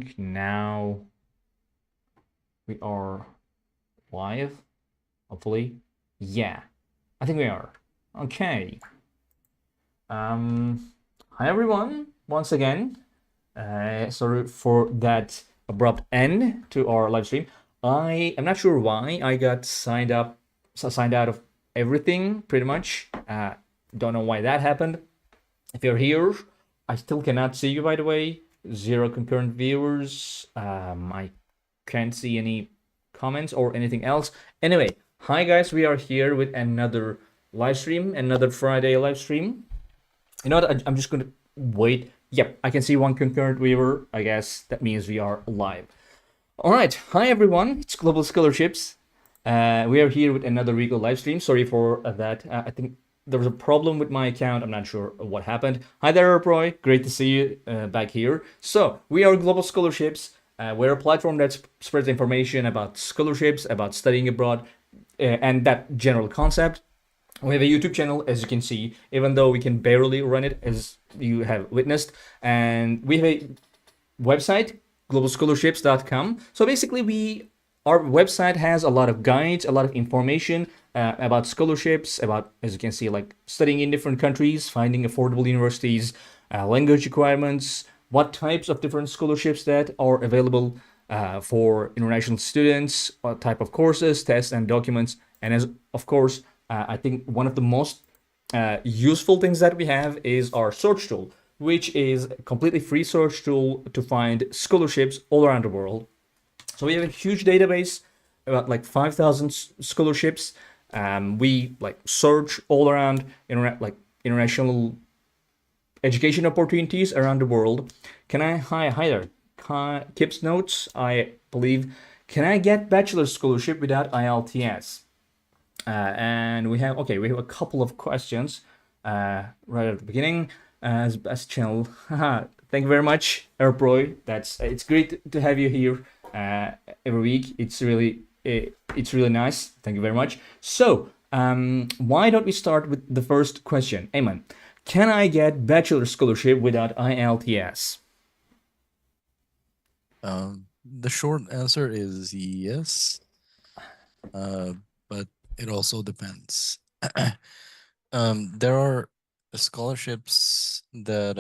think now we are live, hopefully. Yeah, I think we are. Okay. Hi everyone, once again. Sorry for that abrupt end to our live stream. I am not sure why I got signed out of everything pretty much. Don't know why that happened. If you're here, I still cannot see you, by the way. 0 concurrent viewers. I can't see any comments or anything else. Anyway, hi guys, we are here with another live stream, another Friday live stream. You know what? I'm just going to wait. Yep, I can see 1 concurrent viewer. I guess that means we are live. All right. Hi, everyone. It's Global Scholarships. We are here with another Regal live stream. Sorry for that. I think there was a problem with my account. I'm not sure what happened. Hi there, Roy. Great to see you back here. So we are Global Scholarships. We're a platform that spreads information about scholarships, about studying abroad, and that general concept. We have a YouTube channel, as you can see, even though we can barely run it, as you have witnessed. And we have a website, globalscholarships.com. So basically, our website has a lot of guides, a lot of information about scholarships, about, as you can see, like studying in different countries, finding affordable universities, language requirements, what types of different scholarships that are available for international students, what type of courses, tests, and documents. And as of course, I think one of the most useful things that we have is our search tool, which is a completely free search tool to find scholarships all around the world. So we have a huge database, about like 5,000 scholarships. We like search all around international education opportunities around the world. Hi there, Kip's notes, I believe. Can I get bachelor's scholarship without IELTS? And we have a couple of questions right at the beginning. As best channel, thank you very much, Airproy. It's great to have you here every week. It's really nice. Thank you very much. So why don't we start with the first question? Ayman, can I get bachelor scholarship without IELTS? The short answer is yes, but it also depends. There are scholarships that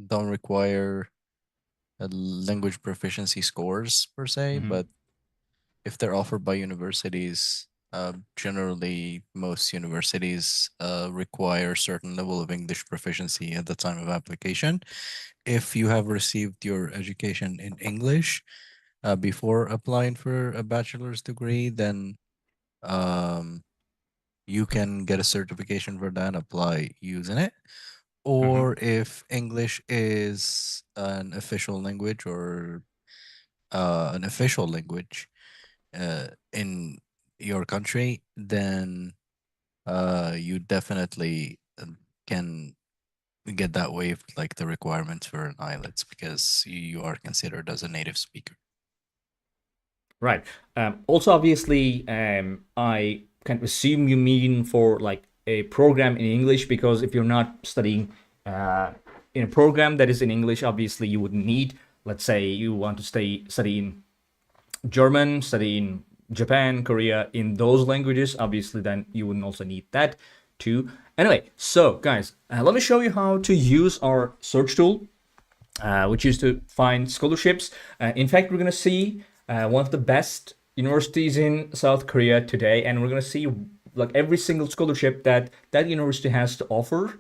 don't require language proficiency scores per se, Mm-hmm. but if they're offered by universities, generally most universities require certain level of English proficiency at the time of application. If you have received your education in English before applying for a bachelor's degree, then um, you can get a certification for that, apply using it. Mm-hmm. Or if English is an official language or an official language in your country, then you definitely can get that waived, like the requirements for an IELTS, because you are considered as a native speaker. Right. Also, obviously, I can assume you mean for like a program in English, because if you're not studying in a program that is in English, obviously you would need, let's say, you want to study in German, study in Japan, Korea, in those languages. Obviously, then you wouldn't also need that too. Anyway, so guys, let me show you how to use our search tool, which is to find scholarships. In fact, we're going to see one of the best universities in South Korea today, and we're going to see like every single scholarship that that university has to offer,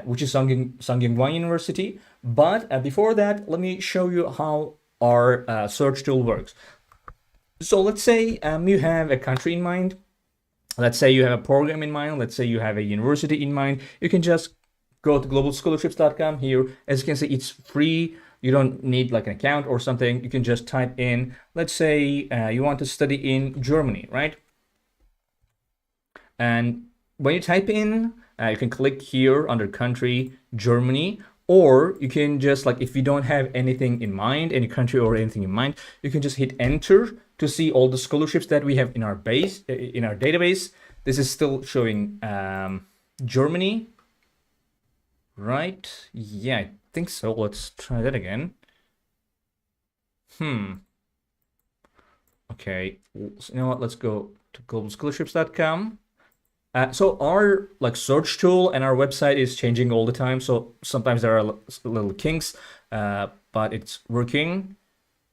which is Sungkyunkwan University. But before that, let me show you how our search tool works. So let's say you have a country in mind. Let's say you have a program in mind. Let's say you have a university in mind. You can just go to globalscholarships.com here. As you can see, it's free. You don't need like an account or something. You can just type in, let's say you want to study in Germany, right? And when you type in, you can click here under country, Germany, or you can just like, if you don't have anything in mind, any country or anything in mind, you can just hit enter to see all the scholarships that we have in our database. This is still showing Germany, right? Yeah, I think so. Let's try that again. Hmm. Okay. So you know what? Let's go to globalscholarships.com. So our like search tool and our website is changing all the time. So sometimes there are little kinks, but it's working.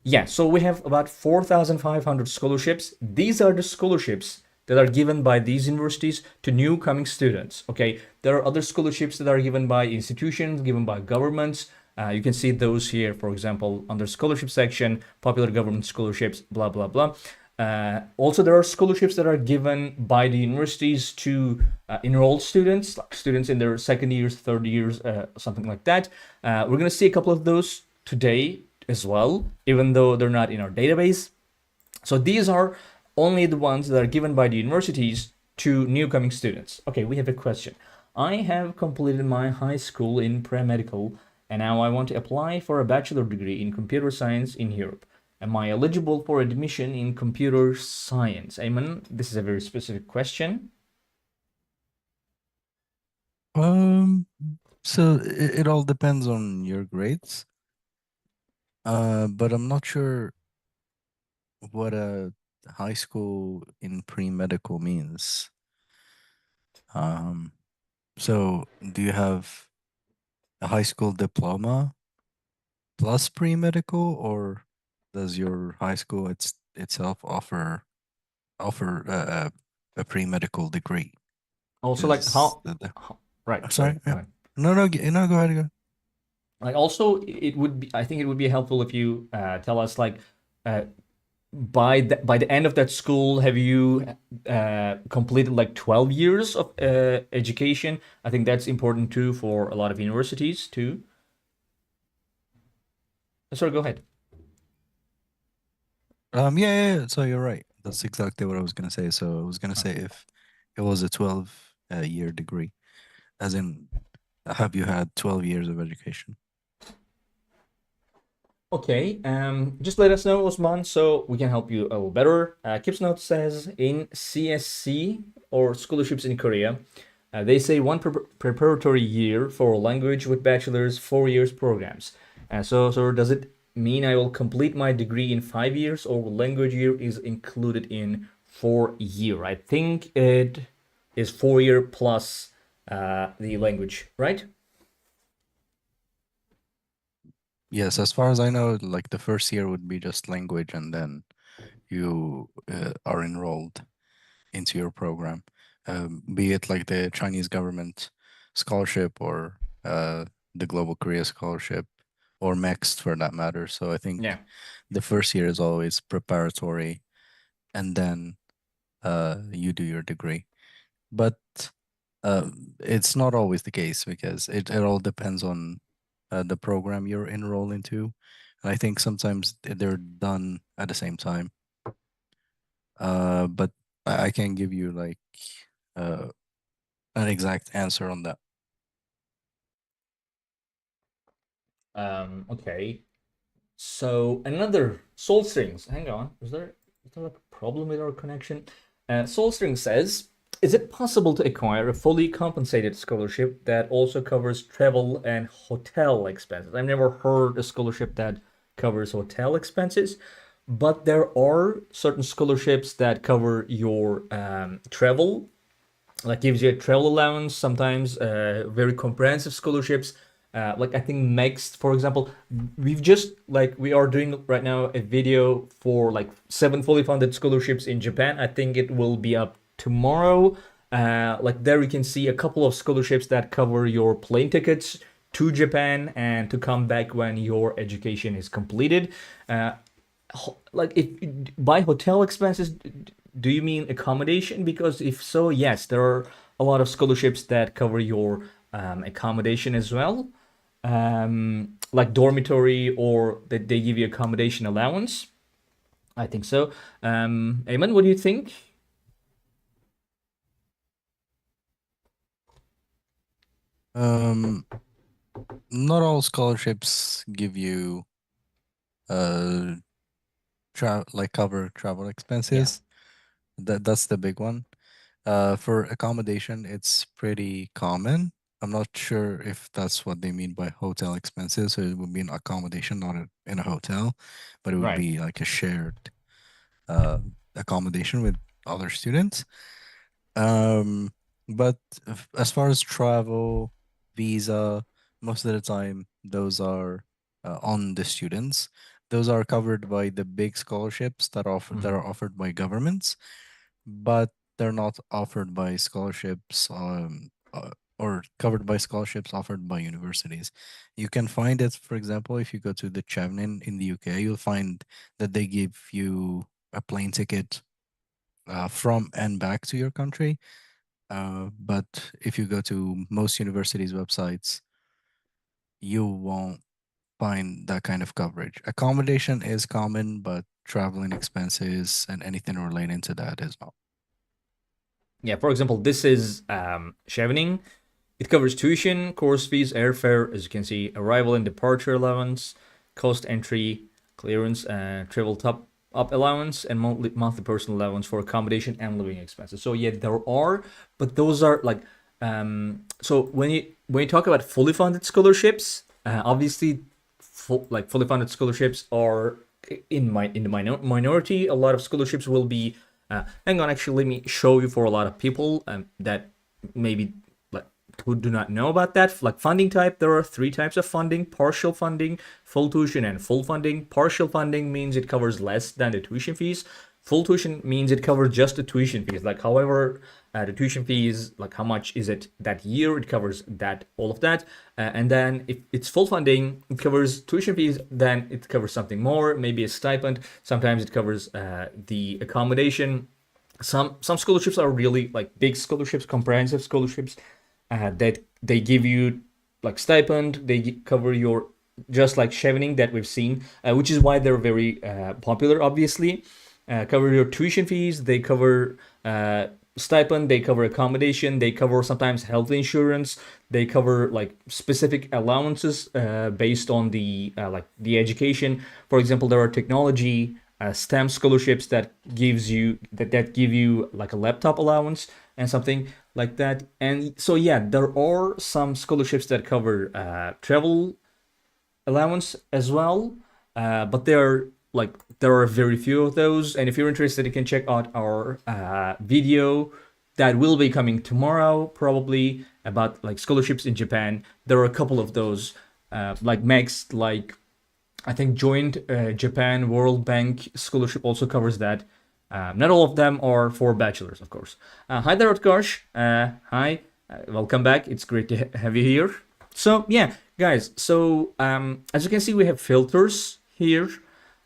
Yeah, so we have about 4,500 scholarships. These are the scholarships that are given by these universities to new coming students. Okay, there are other scholarships that are given by institutions, given by governments. You can see those here, for example, under scholarship section, popular government scholarships, blah, blah, blah. Also, there are scholarships that are given by the universities to enrolled students, like students in their second years, third years, something like that. We're going to see a couple of those today as well, even though they're not in our database. So these are only the ones that are given by the universities to new coming students. Okay, we have a question. I have completed my high school in pre-medical and now I want to apply for a bachelor degree in computer science in Europe. Am I eligible for admission in computer science? Ayman, this is a very specific question. Um, so it all depends on your grades. But I'm not sure what a high school in pre-medical means. Um, so do you have a high school diploma plus pre-medical, or does your high school itself offer a pre-medical degree? Also, like Is the right, sorry, sorry? go Yeah. ahead. No, no, no. Go ahead. Go. Like also, it would be, I think it would be helpful if you tell us like uh, by the end of that school, have you completed like 12 years of education? I think that's important too for a lot of universities too. Sorry, go ahead. Yeah, yeah, yeah. So you're right. That's exactly what I was gonna say. So I was gonna say if it was a 12 year degree, as in, have you had 12 years of education? Okay, just let us know, Osman, so we can help you a little better. Kip's note says in CSC or scholarships in Korea, they say one preparatory year for language with bachelor's 4 years programs. So does it mean I will complete my degree in 5 years, or language year is included in 4 year? I think it is 4 year plus the language, right? Yes, as far as I know, like the first year would be just language, and then you are enrolled into your program, be it like the Chinese government scholarship or the Global Korea scholarship or MEXT for that matter. So I think Yeah. the first year is always preparatory, and then you do your degree. But it's not always the case because it all depends on the program you're enrolled into. And I think sometimes they're done at the same time. But I can't give you like uh, an exact answer on that. Okay. So another Soul Strings. Hang on. Is there like a problem with our connection? Soul String says, is it possible to acquire a fully compensated scholarship that also covers travel and hotel expenses? I've never heard a scholarship that covers hotel expenses, but there are certain scholarships that cover your travel, like gives you a travel allowance, sometimes very comprehensive scholarships. Like I think next, for example, we've just like we are doing right now a video for like 7 fully funded scholarships in Japan. I think it will be up tomorrow. Like there you can see a couple of scholarships that cover your plane tickets to Japan and to come back when your education is completed. Uh, like if by hotel expenses, do you mean accommodation? Because if so, yes, there are a lot of scholarships that cover your accommodation as well, like dormitory, or that they give you accommodation allowance. I think so. Eamon, what do you think? Um, Not all scholarships give you uh like cover travel Yeah. expenses. That's the big one. For accommodation, it's pretty common. I'm not sure if that's what they mean by hotel expenses. So it would be an accommodation, not in a hotel, but it would Right. be like a shared uh, accommodation with other students. Um, but as far as travel, visa, most of the time, those are on the students. Those are covered by the big scholarships that Mhm. are offered by governments, but they're not offered by scholarships or covered by scholarships offered by universities. You can find it, for example, if you go to the Chevening in the UK, you'll find that they give you a plane ticket from and back to your country. But if you go to most universities' websites, you won't find that kind of coverage. Accommodation is common, but traveling expenses and anything relating to that is not. Yeah, for example, this is Chevening. It covers tuition, course fees, airfare, as you can see, arrival and departure allowance, coast entry, clearance, travel top up allowance, and monthly personal allowance for accommodation and living expenses. So yeah, there are, but those are like so when you talk about fully funded scholarships, obviously fully funded scholarships are in the minority. A lot of scholarships will be hang on, actually let me show you for a lot of people that maybe like who do not know about that. Like funding type, there are three types of funding: partial funding, full tuition, and full funding. Partial funding means it covers less than the tuition fees. Full tuition means it covers just the tuition fees. Like, however, the tuition fees, like how much is it that year? It covers that, all of that. And then if it's full funding, it covers tuition fees. Then it covers something more, maybe a stipend. Sometimes it covers the accommodation. Some scholarships are really like big scholarships, comprehensive scholarships that they give you like stipend. They cover your, just like Chevening that we've seen, which is why they're very popular. Obviously, cover your tuition fees. They cover stipend. They cover accommodation. They cover sometimes health insurance. They cover like specific allowances based on the like the education. For example, there are technology STEM scholarships that give you like a laptop allowance and something like that. And so yeah, there are some scholarships that cover travel allowance as well, but there are very few of those. And if you're interested, you can check out our video that will be coming tomorrow, probably, about like scholarships in Japan. There are a couple of those, like Max, like I think joint Japan World Bank scholarship also covers that. Not all of them are for bachelors, of course. Hi there, Utkarsh. Hi, welcome back. It's great to have you here. So yeah, guys. So as you can see, we have filters here.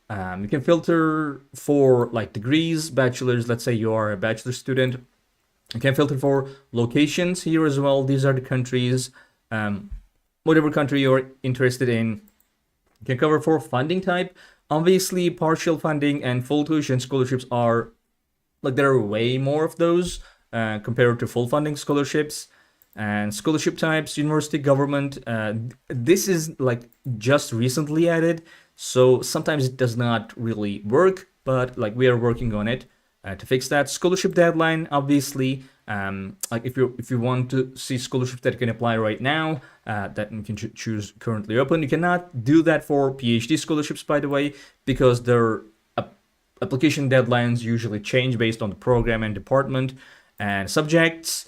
You can filter for like degrees, bachelors. Let's say you are a bachelor student. You can filter for locations here as well. These are the countries. Whatever country you're interested in, you can cover for funding type. Obviously, partial funding and full tuition scholarships are like there are way more of those compared to full funding scholarships. And scholarship types, university, government. This is like just recently added, so sometimes it does not really work, but like we are working on it to fix that. Scholarship deadline, obviously, like if you want to see scholarships that you can apply right now, that you can choose currently open. You cannot do that for PhD scholarships, by the way, because their application deadlines usually change based on the program and department and subjects.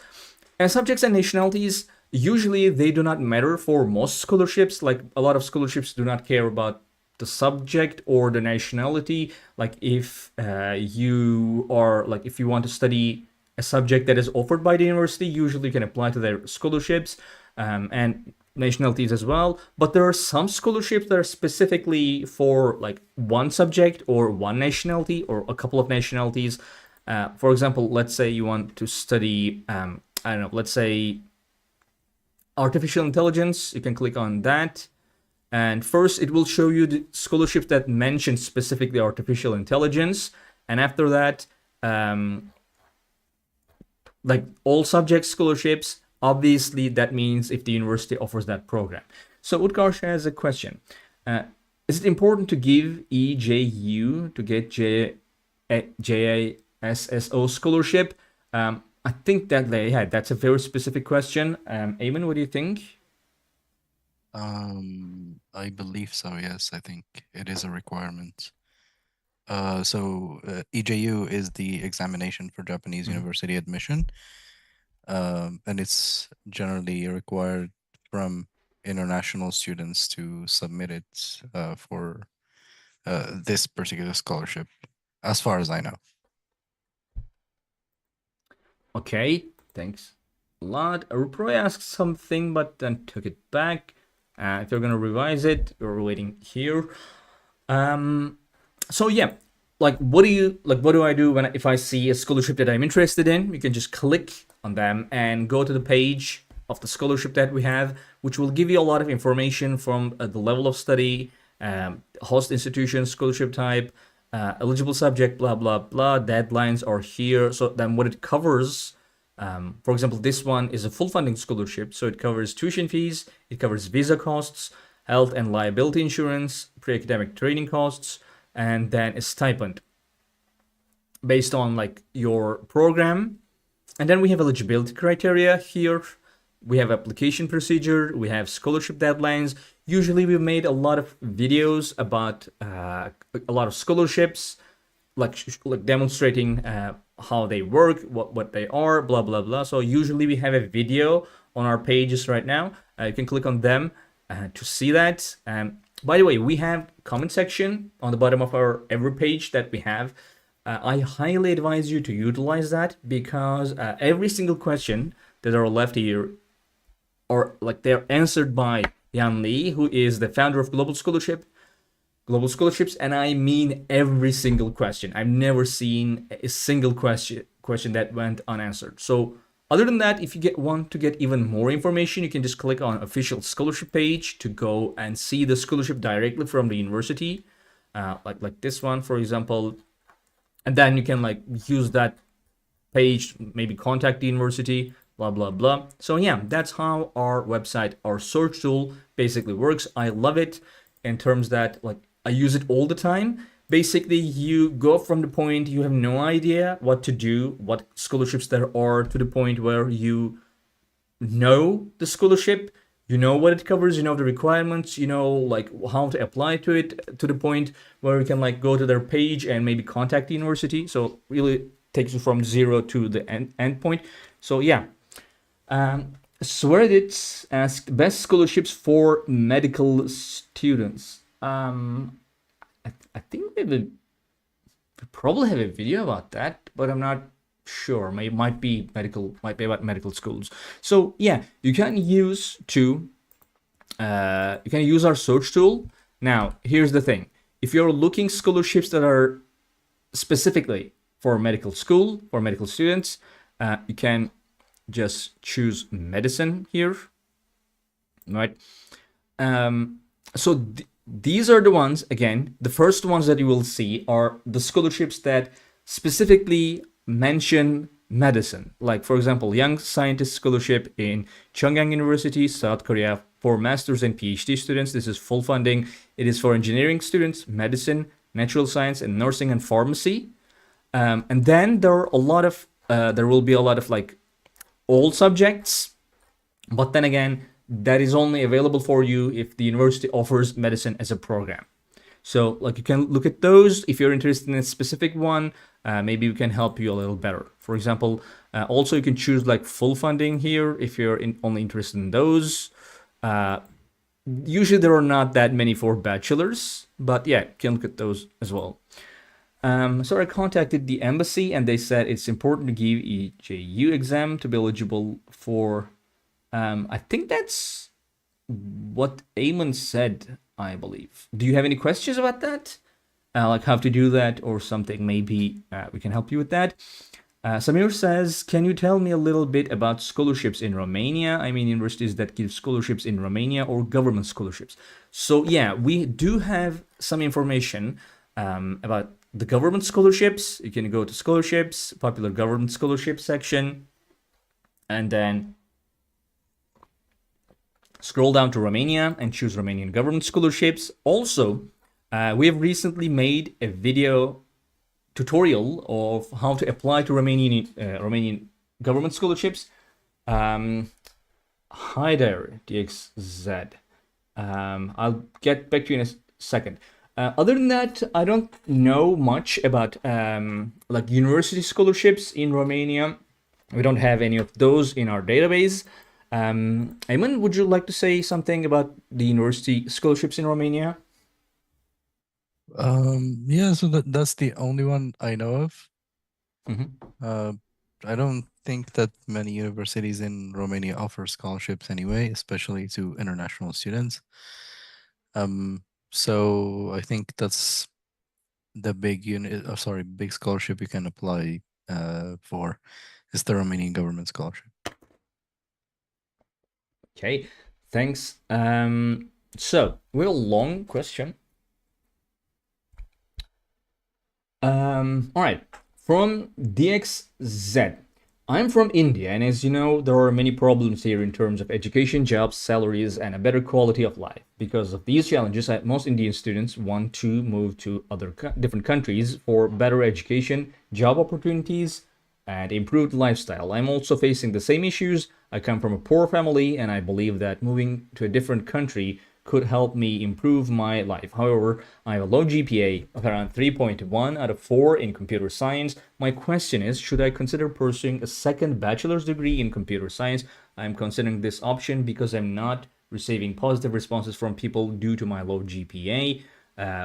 And subjects and nationalities, usually they do not matter for most scholarships. Like a lot of scholarships do not care about the subject or the nationality. Like if you are like if you want to study a subject that is offered by the university, usually you can apply to their scholarships and nationalities as well. But there are some scholarships that are specifically for like one subject or one nationality or a couple of nationalities. For example, let's say you want to study I don't know, let's say artificial intelligence. You can click on that. And first, it will show you the scholarships that mention specifically artificial intelligence. And after that, like all subject scholarships, obviously that means if the university offers that program. So Utkarsh has a question. Is it important to give EJU to get JASSO scholarship? I think that yeah, that's a very specific question. Eamon, what do you think? I believe so, yes. I think it is a requirement. EJU is the examination for Japanese Mhm. university admission, and it's generally required from international students to submit it for this particular scholarship, as far as I know. Okay, thanks a lot. Rupro asked something, but then took it back. If you're gonna revise it, we're waiting here. So yeah, like what do I do when if I see a scholarship that I'm interested in? You can just click on them and go to the page of the scholarship that we have, which will give you a lot of information from the level of study, host institution, scholarship type, eligible subject, blah blah blah. Deadlines are here. So then what it covers. For example, this one is a full funding scholarship, so it covers tuition fees, it covers visa costs, health and liability insurance, pre-academic training costs, and then a stipend based on like your program. And then we have eligibility criteria here. We have application procedure. We have scholarship deadlines. Usually, we've made a lot of videos about a lot of scholarships, like demonstrating how they work, what they are, blah blah blah. So usually we have a video on our pages right now. You can click on them to see that. By the way, we have comment section on the bottom of our every page that we have. I highly advise you to utilize that because every single question that are left here, or like they're answered by Yan Li, who is the founder of Global Scholarships, and I mean every single question. I've never seen a single question that went unanswered. So other than that, if you want to get even more information, you can just click on official scholarship page to go and see the scholarship directly from the university, like this one, for example. And then you can like use that page, maybe contact the university, blah blah blah. So yeah, that's how our website, our search tool basically works. I love it in terms that like I use it all the time. Basically, you go from the point you have no idea what to do, what scholarships there are, to the point where you know the scholarship, you know what it covers, you know the requirements, you know like how to apply to it, to the point where you can like go to their page and maybe contact the university. So really takes you from zero to the end point. So yeah. Swerditz asked best scholarships for medical students. I think we probably have a video about that, but I'm not sure. Might be about medical schools. So yeah, you can use our search tool. Now here's the thing: if you're looking scholarships that are specifically for medical school, for medical students, you can just choose medicine here, right? So these are the ones, again, the first ones that you will see are the scholarships that specifically mention medicine. Like, for example, Young Scientist Scholarship in Chungang University, South Korea, for master's and PhD students. This is full funding. It is for engineering students, medicine, natural science, and nursing and pharmacy. And then there will be a lot of like all subjects, but then again, that is only available for you if the university offers medicine as a program. So like you can look at those. If you're interested in a specific one, maybe we can help you a little better. For example, also you can choose like full funding here if you're only interested in those. Usually there are not that many for bachelors, but yeah, you can look at those as well. So I contacted the embassy and they said it's important to give EJU exam to be eligible for. I think that's what Eamon said, I believe. Do you have any questions about that? Like how to do that or something? Maybe we can help you with that. Samir says, can you tell me a little bit about scholarships in Romania? I mean, universities that give scholarships in Romania or government scholarships. So yeah, we do have some information about the government scholarships. You can go to scholarships, popular government scholarship section, and then scroll down to Romania and choose Romanian government scholarships. Also, we have recently made a video tutorial of how to apply to Romanian government scholarships. Hi there, DXZ. I'll get back to you in a second. Other than that, I don't know much about like university scholarships in Romania. We don't have any of those in our database. Ayman, would you like to say something about the university scholarships in Romania? Yeah, so that's the only one I know of. Hmm. Uh, I don't think that many universities in Romania offer scholarships anyway, especially to international students. Um, so I think that's the big big scholarship you can apply for is the Romanian government scholarship. Okay, thanks. So, real long question. All right. From DXZ. I'm from India, and as you know, there are many problems here in terms of education, jobs, salaries, and a better quality of life. Because of these challenges, most Indian students want to move to other different countries for better education, job opportunities, and improved lifestyle. I'm also facing the same issues. I come from a poor family, and I believe that moving to a different country could help me improve my life. However, I have a low GPA of around 3.1 out of 4 in computer science. My question is, should I consider pursuing a second bachelor's degree in computer science? I'm considering this option because I'm not receiving positive responses from people due to my low GPA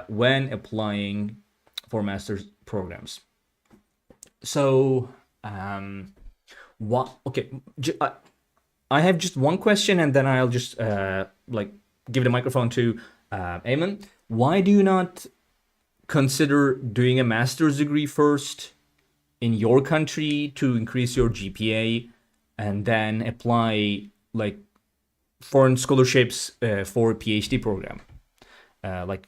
when applying for master's programs. So, what? Okay, I have just one question, and then I'll just like give the microphone to Eamon. Why do you not consider doing a master's degree first in your country to increase your GPA, and then apply like foreign scholarships for a PhD program? Like,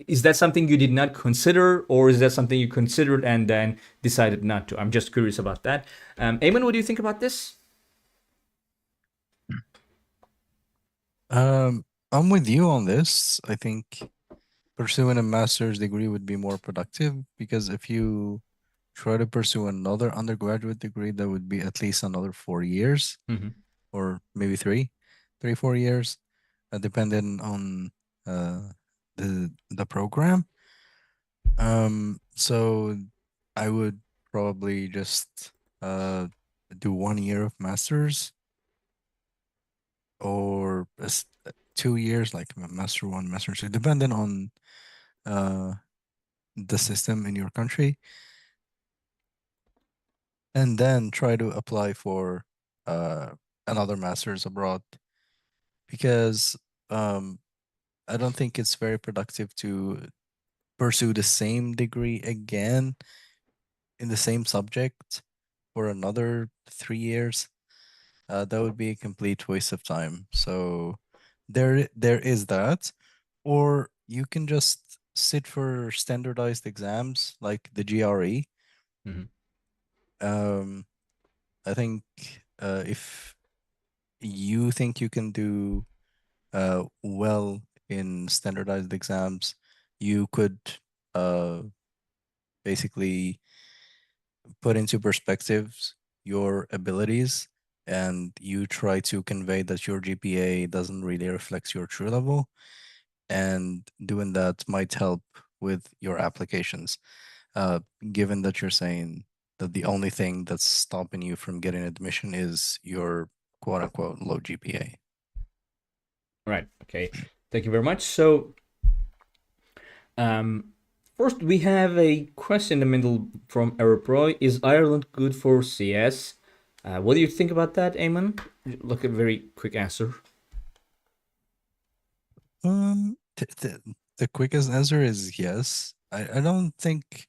is that something you did not consider, or is that something you considered and then decided not to? I'm just curious about that. Eamon, what do you think about this? Um, I'm with you on this. I think pursuing a master's degree would be more productive because if you try to pursue another undergraduate degree, that would be at least another 4 years Mm-hmm. or maybe 4 years, depending on the program. So I would probably just do 1 year of master's or 2 years, like master one, master two, depending on uh the system in your country, and then try to apply for uh another master's abroad because um I don't think it's very productive to pursue the same degree again in the same subject for another 3 years. That would be a complete waste of time. So there is that, or you can just sit for standardized exams like the GRE. Mm-hmm. Um, I think if you think you can do well in standardized exams, you could uh, basically put into perspectives your abilities and you try to convey that your GPA doesn't really reflect your true level. And doing that might help with your applications, uh, given that you're saying that the only thing that's stopping you from getting admission is your quote unquote low GPA. Right. Okay. Thank you very much. So, um, first we have a question in the middle from Aeropro. Is Ireland good for CS? What do you think about that, Eamon? Look, a very quick answer. The quickest answer is yes. I don't think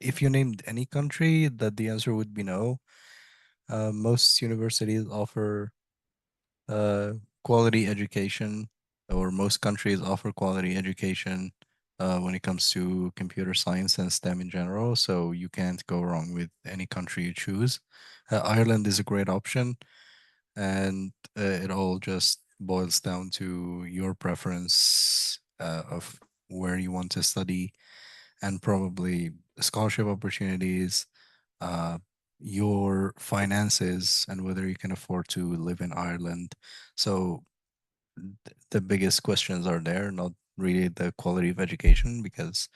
if you named any country that the answer would be no. Most universities offer uh, quality education, or most countries offer quality education when it comes to computer science and STEM in general. So you can't go wrong with any country you choose. Ireland is a great option, and it all just boils down to your preference of where you want to study and probably scholarship opportunities. Uh, your finances and whether you can afford to live in Ireland. So the biggest questions are there, not really the quality of education, because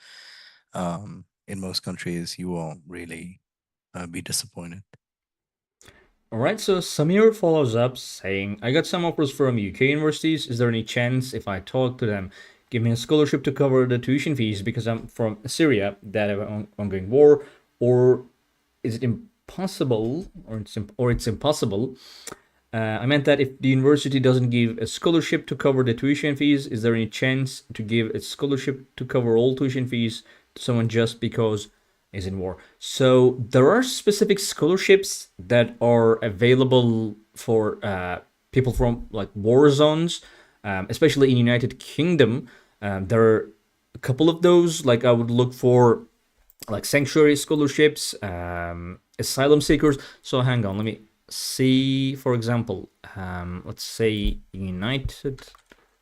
in most countries you won't really be disappointed. Alright, so Samir follows up saying, I got some offers from UK universities. Is there any chance if I talk to them, give me a scholarship to cover the tuition fees because I'm from Syria that have an ongoing war? Or is it impossible, or it's impossible? I meant that if the university doesn't give a scholarship to cover the tuition fees, is there any chance to give a scholarship to cover all tuition fees to someone just because is in war? So there are specific scholarships that are available for people from like war zones, especially in United Kingdom. There are a couple of those. Like I would look for like sanctuary scholarships, asylum seekers. So hang on, let me see. For example, let's say United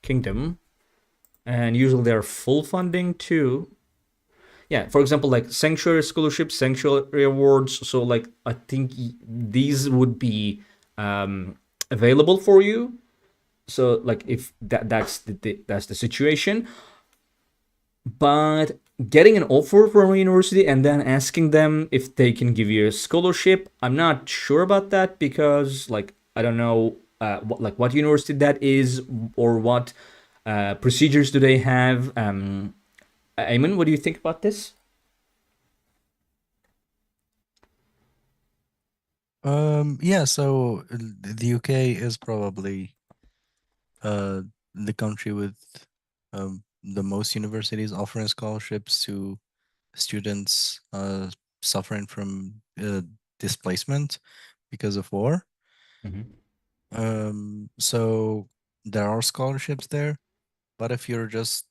Kingdom, and usually they're full funding too. Yeah, for example, like sanctuary scholarships, sanctuary awards. So like I think these would be available for you. So like if that's the situation, but getting an offer from a university and then asking them if they can give you a scholarship, I'm not sure about that because like I don't know what university that is or what procedures do they have. Ayman, what do you think about this? Yeah, so the UK is probably uh the country with the most universities offering scholarships to students suffering from displacement because of war. Mm-hmm. So there are scholarships there, but if you're just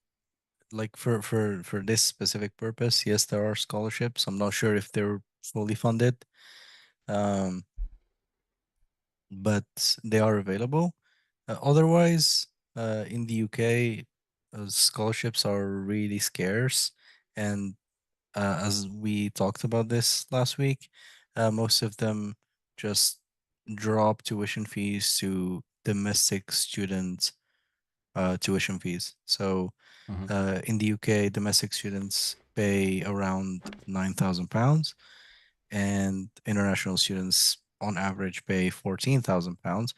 like for this specific purpose, yes, there are scholarships. I'm not sure if they're fully funded, um, but they are available. Otherwise, in the UK, scholarships are really scarce, and as we talked about this last week, most of them just drop tuition fees to domestic student tuition fees. So Mm-hmm. in the UK, domestic students pay around £9,000, and international students on average pay £14,000.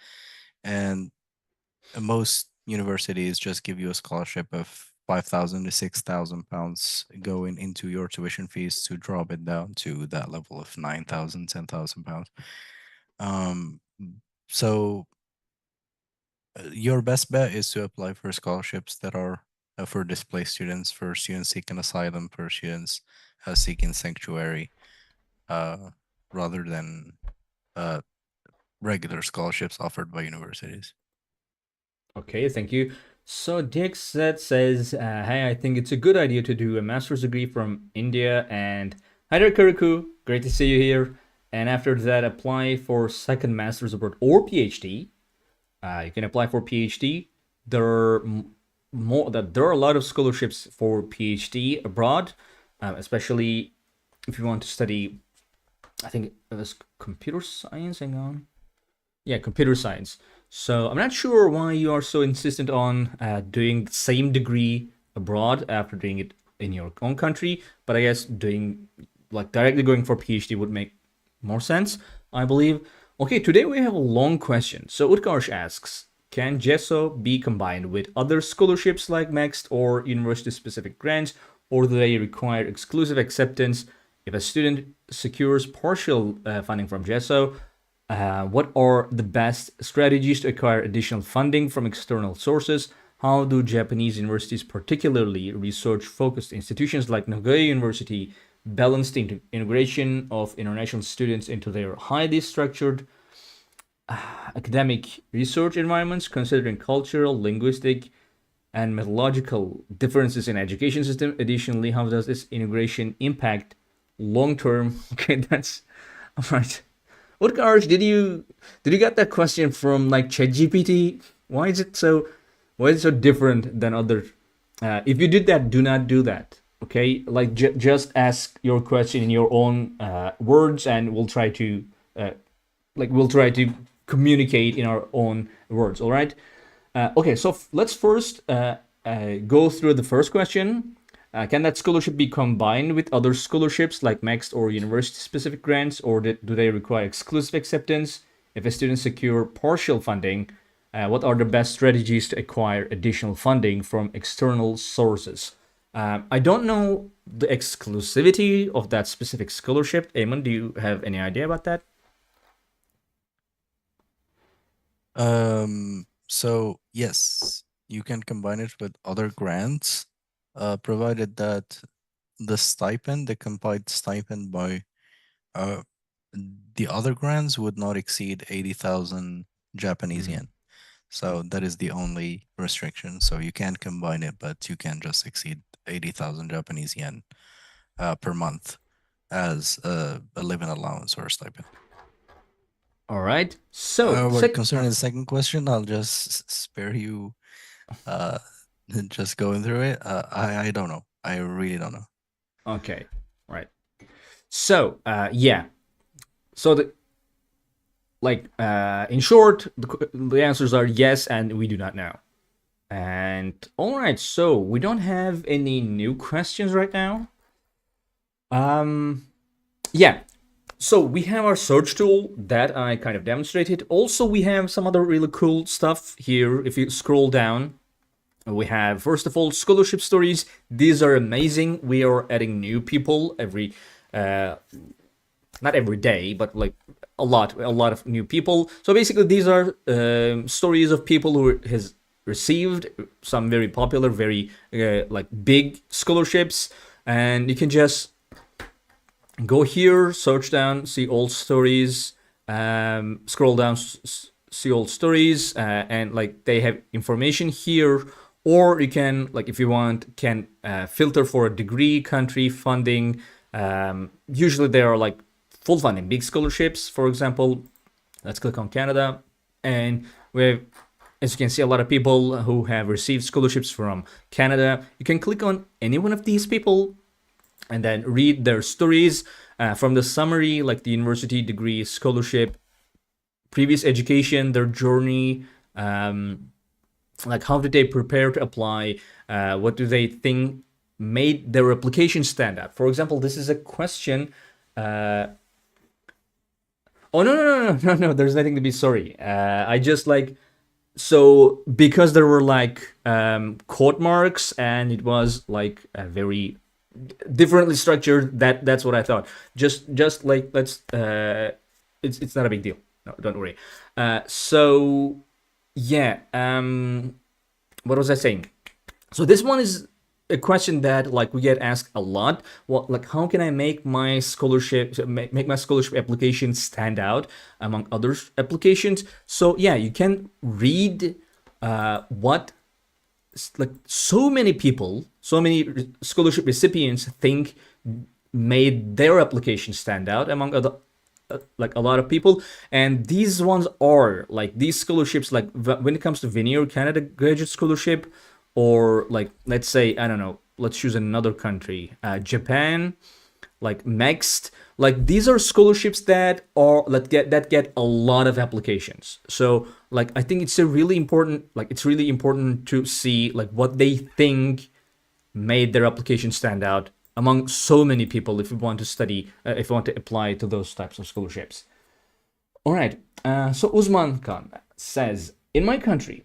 And most universities just give you a scholarship of 5,000 to £6,000 going into your tuition fees to drop it down to that level of 9,000, £10,000. Um, so your best bet is to apply for scholarships that are for displaced students, for students seeking asylum, for students seeking sanctuary, uh, rather than uh, regular scholarships offered by universities. Okay, thank you. So Dixet says, "Hey, I think it's a good idea to do a master's degree from India." And hi there, Kuriku. Great to see you here. And after that, apply for second master's abroad or PhD. You can apply for PhD. There are more that there are a lot of scholarships for PhD abroad, especially if you want to study. I think it was computer science. Hang on. Yeah, computer science. So I'm not sure why you are so insistent on doing the same degree abroad after doing it in your own country. But I guess doing like directly going for PhD would make more sense, I believe. Okay, today we have a long question. So Utkarsh asks, can GESO be combined with other scholarships like MEXT or university-specific grants, or do they require exclusive acceptance? If a student secures partial funding from GESO, what are the best strategies to acquire additional funding from external sources? How do Japanese universities, particularly research focused institutions like Nagoya University, balance the integration of international students into their highly structured academic research environments, considering cultural, linguistic, and methodological differences in education system? Additionally, how does this integration impact long term? Okay, that's all right. What cars did you get that question from like ChatGPT? Why is it so different than other? If you did that, do not do that. Okay, like just ask your question in your own words, and we'll try to uh, we'll try to communicate in our own words. All right. Okay, so let's first go through the first question. Can that scholarship be combined with other scholarships like mixed or university-specific grants, or do they require exclusive acceptance? If a student secure partial funding, what are the best strategies to acquire additional funding from external sources? I don't know the exclusivity of that specific scholarship. Eamon, do you have any idea about that? So yes, you can combine it with other grants, provided that the combined stipend by uh the other grants would not exceed 80,000 Japanese Mm. yen. So that is the only restriction. So you can combine it, but you can't just exceed 80,000 Japanese yen per month as a living allowance or a stipend. All right. So, But concerning the second question, I'll just spare you uh just going through it. I don't know. I really don't know. okay, right. So, yeah. So in short, the answers are yes and we do not know. And all right, so we don't have any new questions right now. Um, yeah. So we have our search tool that I kind of demonstrated. Also, we have some other really cool stuff here. If you scroll down, we have, first of all, scholarship stories. These are amazing. We are adding new people every, not every day, but like a lot of new people. So basically, these are stories of people who has received some very popular, very like big scholarships, and you can just go here, search down, see all stories, scroll down, see all stories, and like they have information here. Or you can, like, if you want, can filter for a degree, country, funding. Usually they are like full funding, big scholarships, for example. Let's click on Canada, and we have, as you can see, a lot of people who have received scholarships from Canada. You can click on any one of these people and then read their stories from the summary, like the university, degree, scholarship, previous education, their journey, like how did they prepare to apply, what do they think made their application stand out. For example, this is a question. Oh, no, there's nothing to be sorry. I just like, so because there were like quote marks and it was like a very differently structured, that's what I thought. Just like, let's it's not a big deal. No, don't worry. So yeah, what was I saying? So this one is a question that like we get asked a lot. What, like, how can I make my scholarship, make my scholarship application stand out among other applications? So yeah, you can read what like so many people, so many scholarship recipients think made their application stand out among other, like a lot of people. And these ones are like these scholarships, like when it comes to Veneer Canada graduate scholarship, or like, let's say, I don't know, let's choose another country, Japan, like mixed, like these are scholarships that are that get a lot of applications. So like I think it's a really important, like it's really important to see like what they think made their application stand out among so many people if you want to study, if you want to apply to those types of scholarships. All right. So Usman Khan says, in my country,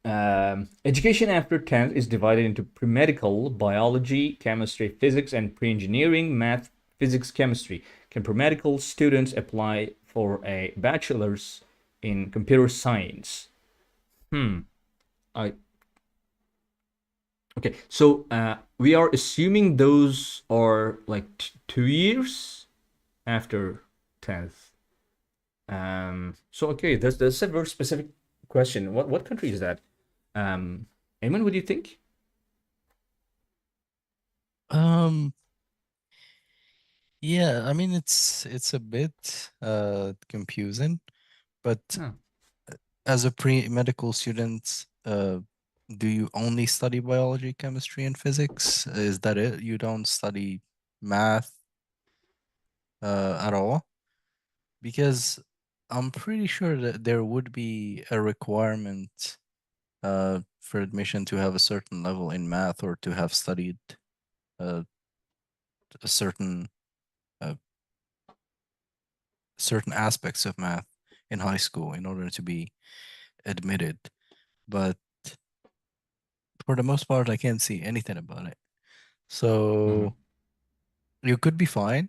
education after 10th is divided into pre-medical, biology, chemistry, physics, and pre-engineering, math, physics, chemistry. Can pre-medical students apply for a bachelor's in computer science? I Okay, so we are assuming those are like 2 years after 10th. So okay, that's a very specific question. What country is that? Eamon, what do you think? Um, yeah, I mean it's a bit confusing, but Huh. as a pre-medical student, Do you only study biology, chemistry, and physics? Is that it? You don't study math at all? Because I'm pretty sure that there would be a requirement for admission to have a certain level in math or to have studied uh, a uh, certain aspects of math in high school in order to be admitted. But for the most part, I can't see anything about it. Mhm. So you could be fine.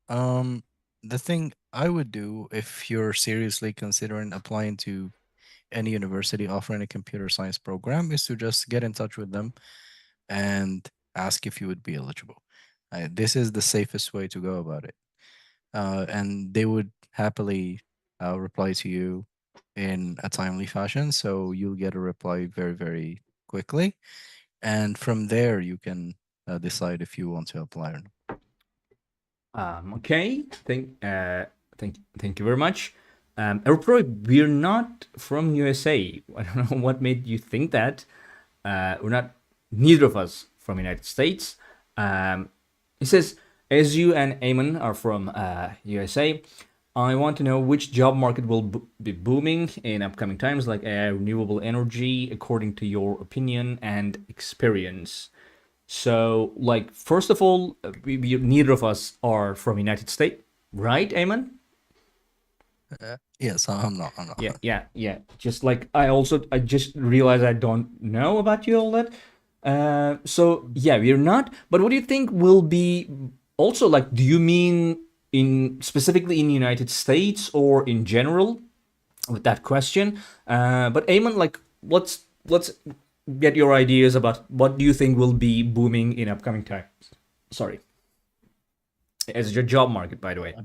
Um, the thing I would do if you're seriously considering applying to any university offering a computer science program is to just get in touch with them and ask if you would be eligible. This is the safest way to go about it. And they would happily reply to you in a timely fashion. So you'll get a reply very, very quickly. And from there, you can decide if you want to apply or not. Okay. Thank you very much. Roy, we're not from USA. I don't know what made you think that. We're not. Neither of us from United States. Um, it says, as you and Eamon are from USA, I want to know which job market will be booming in upcoming times, like renewable energy, according to your opinion and experience. So, like, first of all, neither of us are from United States, right, Eamon? Yes, I'm not. I'm Yeah, not. yeah, yeah. Just like I just realized I don't know about you all that. So yeah, we're not. But what do you think will be also like? Do you mean in specifically in the United States or in general with that question? But Eamon, like, let's get your ideas about what do you think will be booming in upcoming times. Sorry, as your job market, by the way.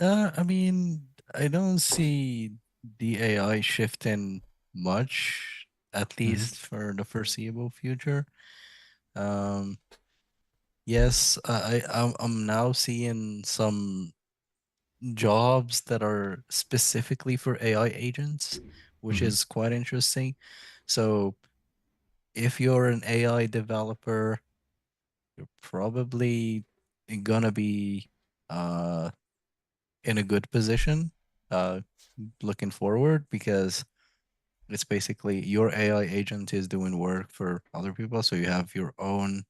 I mean, I don't see the AI shifting much, at Mm-hmm. least for the foreseeable future. Um, yes, I'm now seeing some jobs that are specifically for AI agents, which Mm-hmm. is quite interesting. So if you're an AI developer, you're probably gonna be uh in a good position uh looking forward because it's basically your AI agent is doing work for other people. So you have your own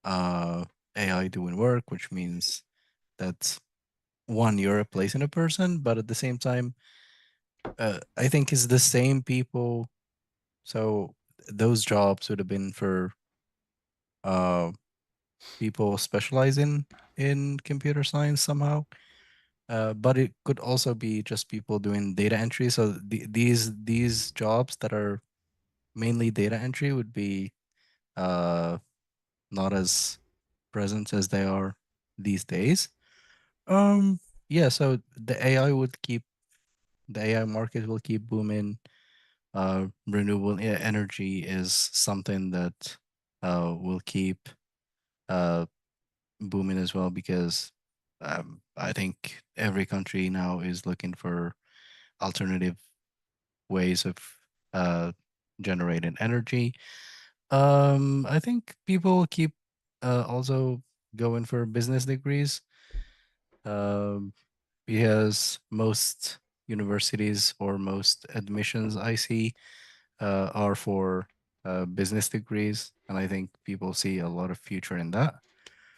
uh AI doing work, which means that one, you're replacing a person, but at the same time, I think it's the same people. So those jobs would have been for uh people specializing in computer science somehow. But it could also be just people doing data entry. So these jobs that are mainly data entry would be uh, not as present as they are these days. Um, yeah, so the AI market will keep booming. Renewable energy is something that will keep uh, booming as well because I think every country now is looking for alternative ways of uh, generating energy. I think people keep also going for business degrees um, because most universities or most admissions I see are for business degrees, and I think people see a lot of future in that.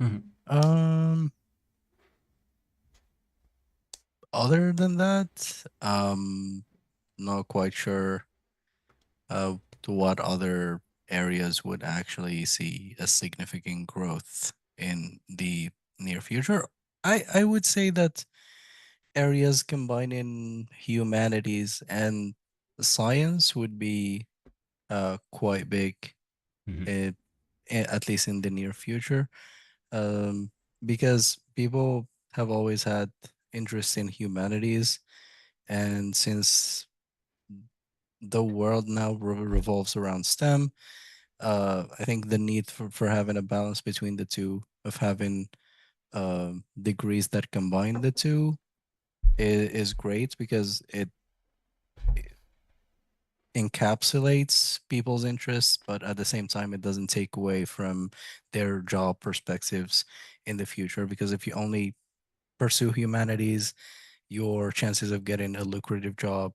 Mm-hmm. Um, Other than that, not quite sure to what other areas would actually see a significant growth in the near future. I would say that areas combining humanities and science would be quite big, Mm-hmm. uh, at least in the near future, um, because people have always had interest in humanities, and since the world now revolves around STEM, I think the need for having a balance between the two, of having degrees that combine the two, is great because encapsulates people's interests, but at the same time, it doesn't take away from their job perspectives in the future. Because if you only pursue humanities, your chances of getting a lucrative job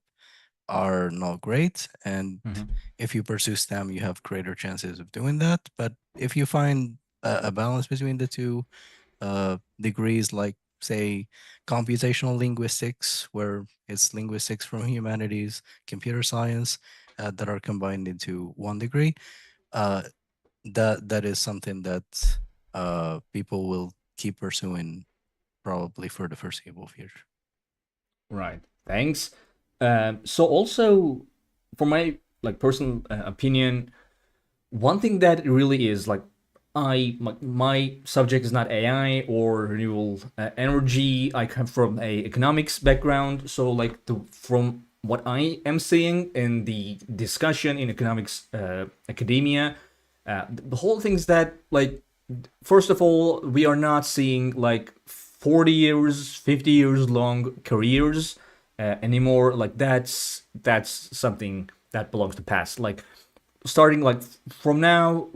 are not great. And Mhm. if you pursue STEM, you have greater chances of doing that. But if you find a balance between the two, degrees like, say, computational linguistics, where it's linguistics from humanities, computer science, that are combined into one degree, uh, that is something that people will keep pursuing probably for the foreseeable future. Right. Thanks. So also, for my like personal opinion, one thing that it really is like my subject is not AI or renewable energy. I come from a economics background, so like from what I am seeing in the discussion in economics academia, the whole thing's that like first of all we are not seeing like 40 years 50 years long careers anymore. Like that's something that belongs to past. Like starting like from now,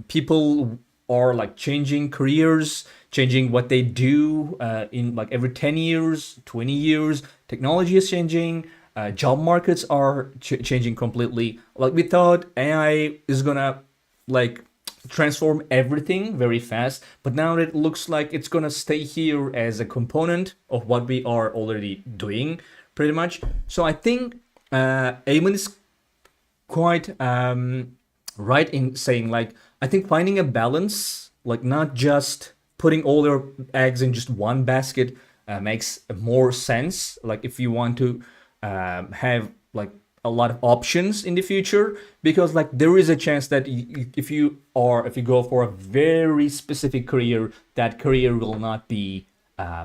people are like changing careers, changing what they do in like every 10 years 20 years. Technology is changing, job markets are changing completely. Like we thought AI is gonna like transform everything very fast, but now it looks like it's gonna stay here as a component of what we are already doing pretty much. So I think Eamon is quite right in saying like I think finding a balance, like not just putting all your eggs in just one basket, makes more sense. Like if you want to have like a lot of options in the future, because like there is a chance that if you go for a very specific career, that career will not be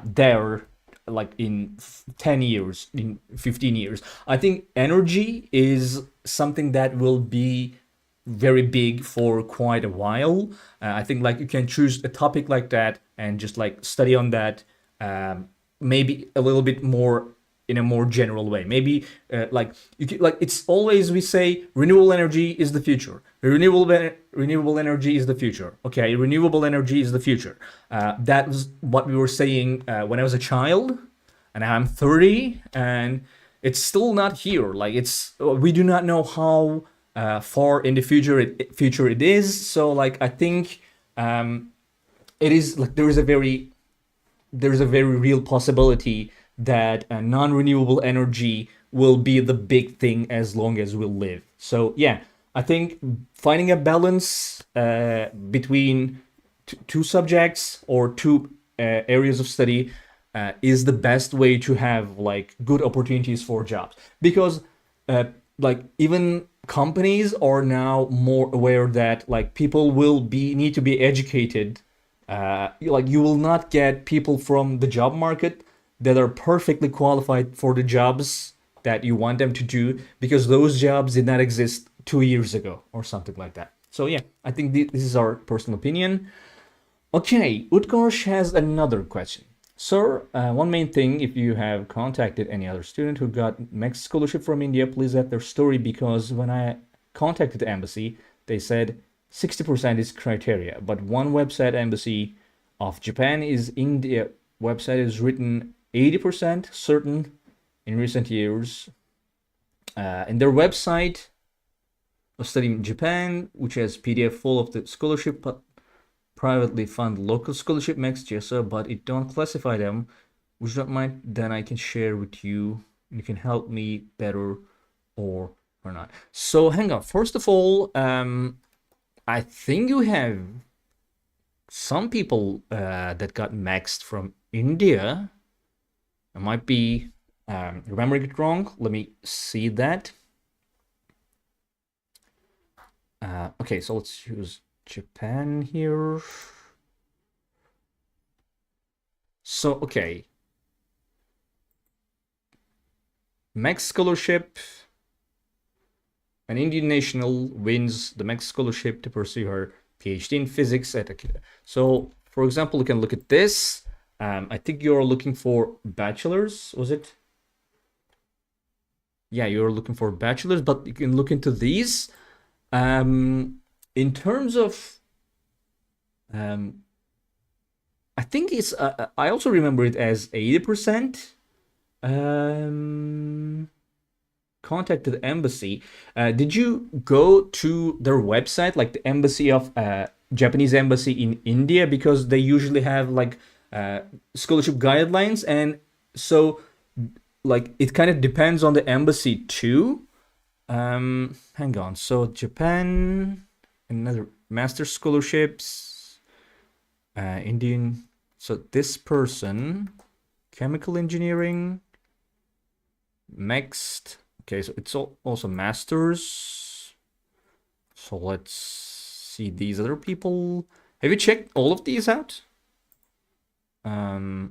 there like in 10 years, in 15 years. I think energy is something that will be very big for quite a while. I think like you can choose a topic like that and just like study on that, maybe a little bit more in a more general way. Maybe like you can, like it's always we say renewable energy is the future. Renewable energy is the future. Okay, renewable energy is the future. That was what we were saying when I was a child, and now I'm 30, and it's still not here. Like it's we do not know how far in the future it is. So like I think it is like there's a very real possibility that non-renewable energy will be the big thing as long as we live. So yeah, I think finding a balance between two subjects or two areas of study is the best way to have like good opportunities for jobs, because like even companies are now more aware that like people will be need to be educated. Like you will not get people from the job market that are perfectly qualified for the jobs that you want them to do, because those jobs did not exist 2 years ago or something like that. So yeah, I think this is our personal opinion. Okay, Utkarsh has another question. Sir, one main thing, if you have contacted any other student who got MEX scholarship from India, please add their story, because when I contacted the embassy, they said 60% is criteria, but one website embassy of Japan is India website is written 80% certain in recent years. In their website of studying in Japan, which has PDF full of the scholarship privately fund local scholarship next year, sir, but it don't classify them. Would you not mind? Then I can share with you. You can help me better or not. So hang on. First of all, I think you have some people that got maxed from India. I might be remembering it wrong. Let me see that. Okay, so let's choose Japan here. So, okay. Max scholarship. An Indian national wins the Max scholarship to pursue her PhD in physics at Akita. So, for example, you can look at this. I think you're looking for bachelor's, was it? yeah, you're looking for bachelor's, but you can look into these. In terms of, um, I think it's. I also remember it as 80%. Um, Contact the embassy. Did you go to their website, like the embassy of Japanese embassy in India, because they usually have like uh, scholarship guidelines, and so like it kind of depends on the embassy too. Hang on. So Japan, another master scholarships, Indian. So this person, chemical engineering, mixed. Okay, so it's also masters. So let's see these other people. Have you checked all of these out?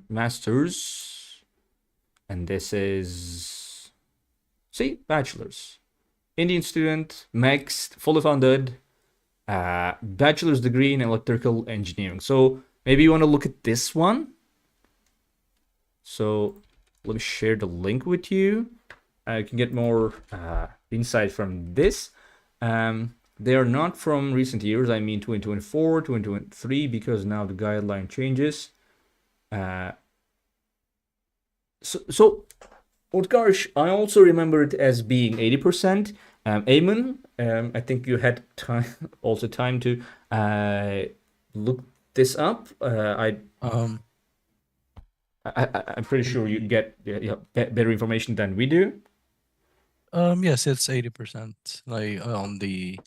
Masters, and this is, see, bachelor's. Indian student, mixed, fully funded, bachelor's degree in electrical engineering. So maybe you want to look at this one. So let me share the link with you. You can get more insight from this. They are not from recent years. I mean 2024, 2023, because now the guideline changes. So Utkarsh, I also remember it as being 80%. Eamon, I think you had time also time to look this up. Um, I'm pretty sure you get better information than we do. yes, it's 80%, like on the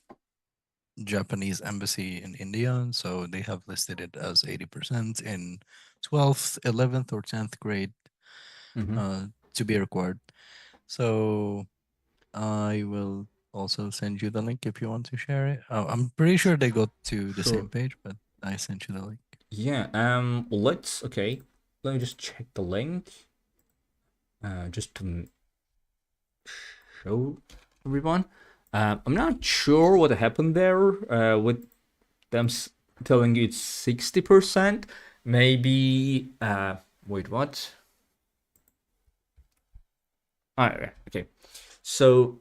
Japanese embassy in India. So they have listed it as 80% in 12th, 11th, or 10th grade Mm-hmm. to be required. So I will also send you the link if you want to share it. I'm pretty sure they go to the Sure. same page, but I sent you the link. Yeah. Let's okay. Let me just check the link. Just to show everyone. I'm not sure what happened there. With them telling you it's 60%. Maybe. Wait, what? Okay. So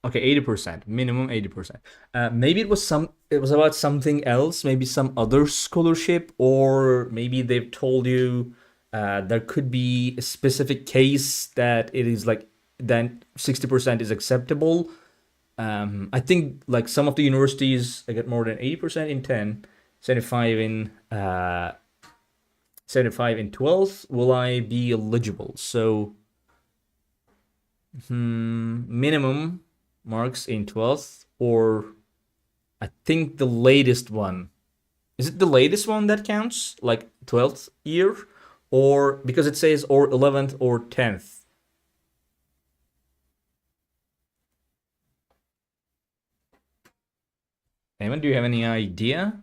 okay, 80%, minimum 80%. Maybe it was about something else, maybe some other scholarship, or maybe they've told you there could be a specific case that it is like then 60% is acceptable. I think like some of the universities I get more than 80% in 10, 75 in 75 in 12. Will I be eligible? So minimum marks in 12th, or I think the latest one. Is it the latest one that counts? Like 12th year? Or because it says or 11th or 10th? Eamon, do you have any idea?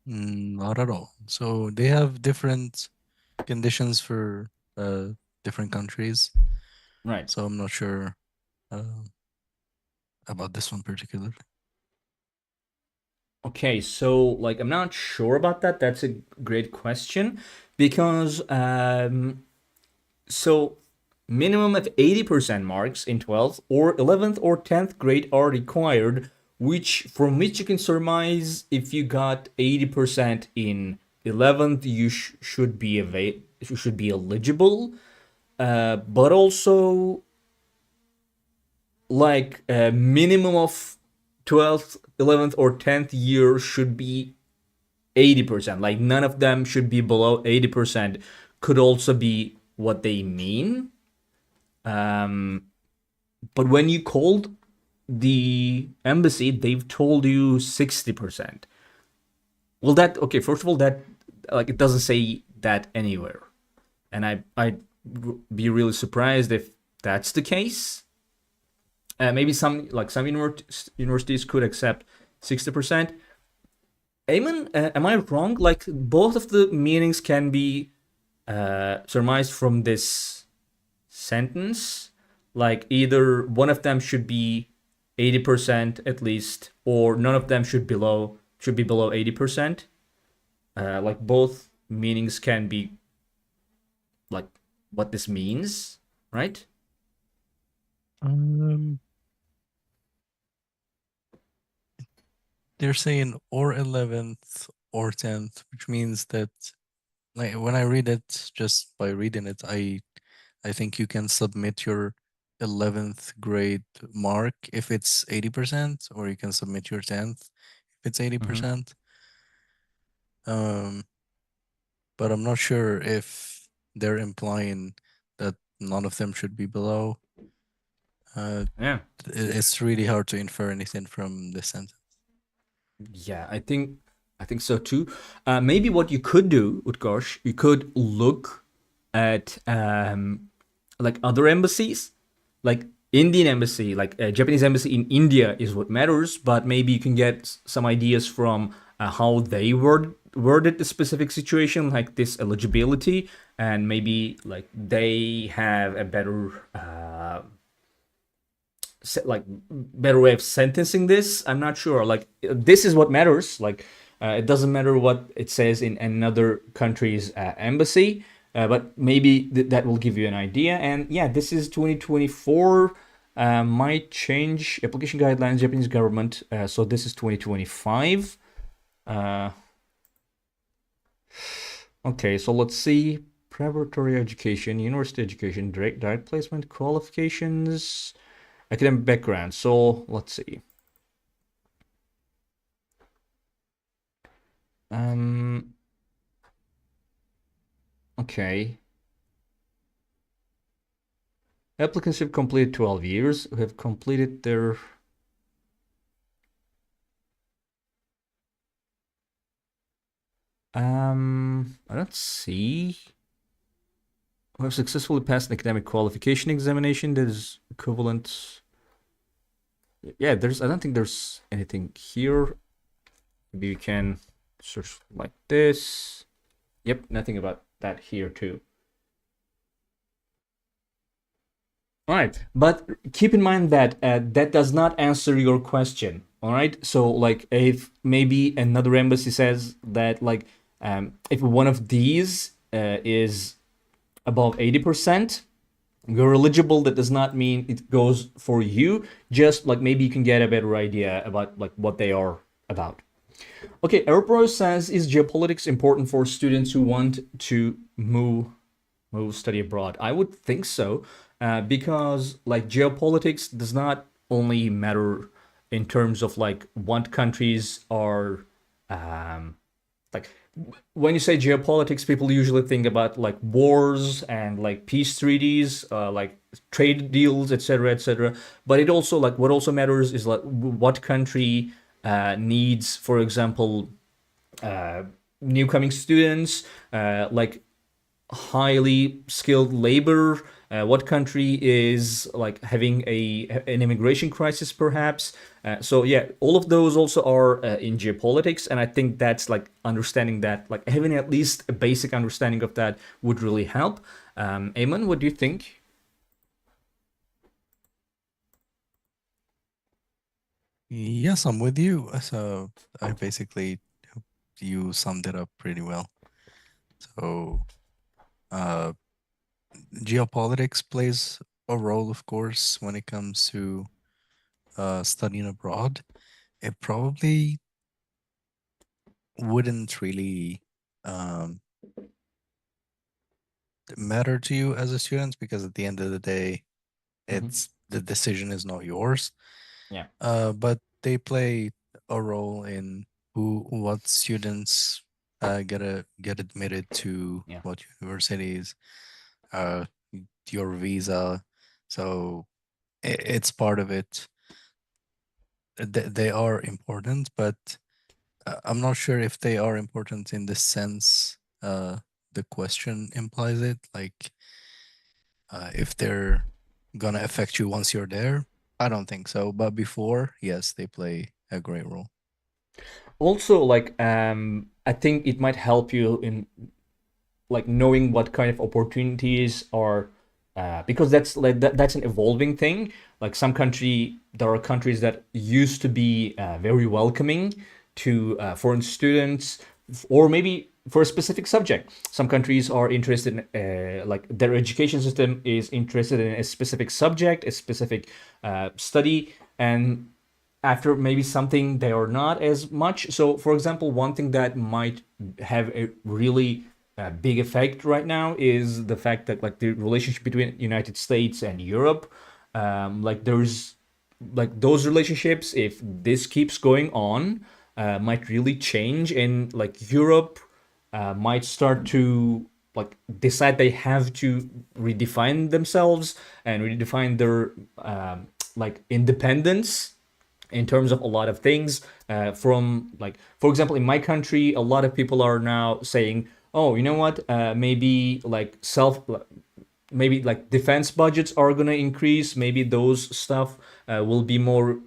Not at all. So they have different conditions for different countries. Right. So I'm not sure uh, about this one particularly. Okay, so like I'm not sure about that. That's a great question because so minimum of 80% marks in 12th or 11th or 10th grade are required, which from which you can surmise if you got 80% in 11th, you should be eligible. But also like a minimum of 12th, 11th, or 10th year should be 80%. Like none of them should be below 80%. Could also be what they mean. But when you called the embassy, they've told you 60%. Well, that okay. First of all, that like it doesn't say that anywhere, and I'd be really surprised if that's the case. Maybe some universities could accept 60%. Eamon, am I wrong? Like both of the meanings can be surmised from this sentence. Like either one of them should be 80% at least, or none of them should be below 80%. Like both meanings can be like what this means, right? Um, they're saying or 11th or 10th, which means that like when I read it, just by reading it, I think you can submit your 11th grade mark if it's 80%, or you can submit your 10th if it's Mm-hmm. 80%. Um, but I'm not sure if they're implying that none of them should be below. Uh, Yeah. it's really hard to infer anything from this sentence. Yeah, I think so too. Maybe what you could do, Utkarsh, you could look at like other embassies, like Indian embassy, like Japanese embassy in India is what matters. But maybe you can get some ideas from how they worded the specific situation, like this eligibility, and maybe like they have a better like better way of sentencing this. I'm not sure. Like this is what matters. Like it doesn't matter what it says in another country's embassy, but maybe that will give you an idea. And yeah, this is 2024. Might change application guidelines, Japanese government. So this is 2025. Uh, okay, so let's see. Preparatory education, university education, direct placement qualifications, academic background. So let's see. Um, okay. Applicants have completed 12 years, who have completed their I don't see. Who have successfully passed an academic qualification examination that is equivalent. Yeah, I don't think there's anything here. Maybe you can search like this. Yep, nothing about that here too. All right, but keep in mind that that does not answer your question. All right, so like if maybe another embassy says that like if one of these is above 80%, you're eligible. That does not mean it goes for you. Just like maybe you can get a better idea about like what they are about. Okay, Aeropro says, is geopolitics important for students who want to study abroad? I would think so, because like geopolitics does not only matter in terms of like what countries are like when you say geopolitics, people usually think about like wars and like peace treaties, like trade deals, etc., etc. But it also like what also matters is like what country needs, for example, uh, new coming students, like highly skilled labor. What country is like having an immigration crisis, perhaps? So yeah, all of those also are in geopolitics, and I think that's like understanding that, like having at least a basic understanding of that would really help. Eamon, what do you think? Yes, I'm with you. So I basically, you summed it up pretty well. So uh, geopolitics plays a role, of course, when it comes to studying abroad. It probably wouldn't really um, matter to you as a student, because at the end of the day, Hmm. it's the decision is not yours. Yeah, But they play a role in what students get admitted to yeah. what universities, uh, your visa. So it's part of it. They are important, but I'm not sure if they are important in the sense the question implies it. Like if they're gonna affect you once you're there, I don't think so. But before, yes, they play a great role. Also, like I think it might help you in like knowing what kind of opportunities are because that's like that's an evolving thing. Like there are countries that used to be very welcoming to foreign students, or maybe for a specific subject. Some countries are interested in, like their education system is interested in a specific subject, a specific study, and after maybe something they are not as much. So, for example, one thing that might have a really big effect right now is the fact that like the relationship between United States and Europe, like there's like those relationships, if this keeps going on, might really change, and like Europe might start to like decide they have to redefine themselves and redefine their like independence in terms of a lot of things. From like, for example, in my country, a lot of people are now saying, oh, you know what, maybe like maybe like defense budgets are going to increase, maybe those stuff will be more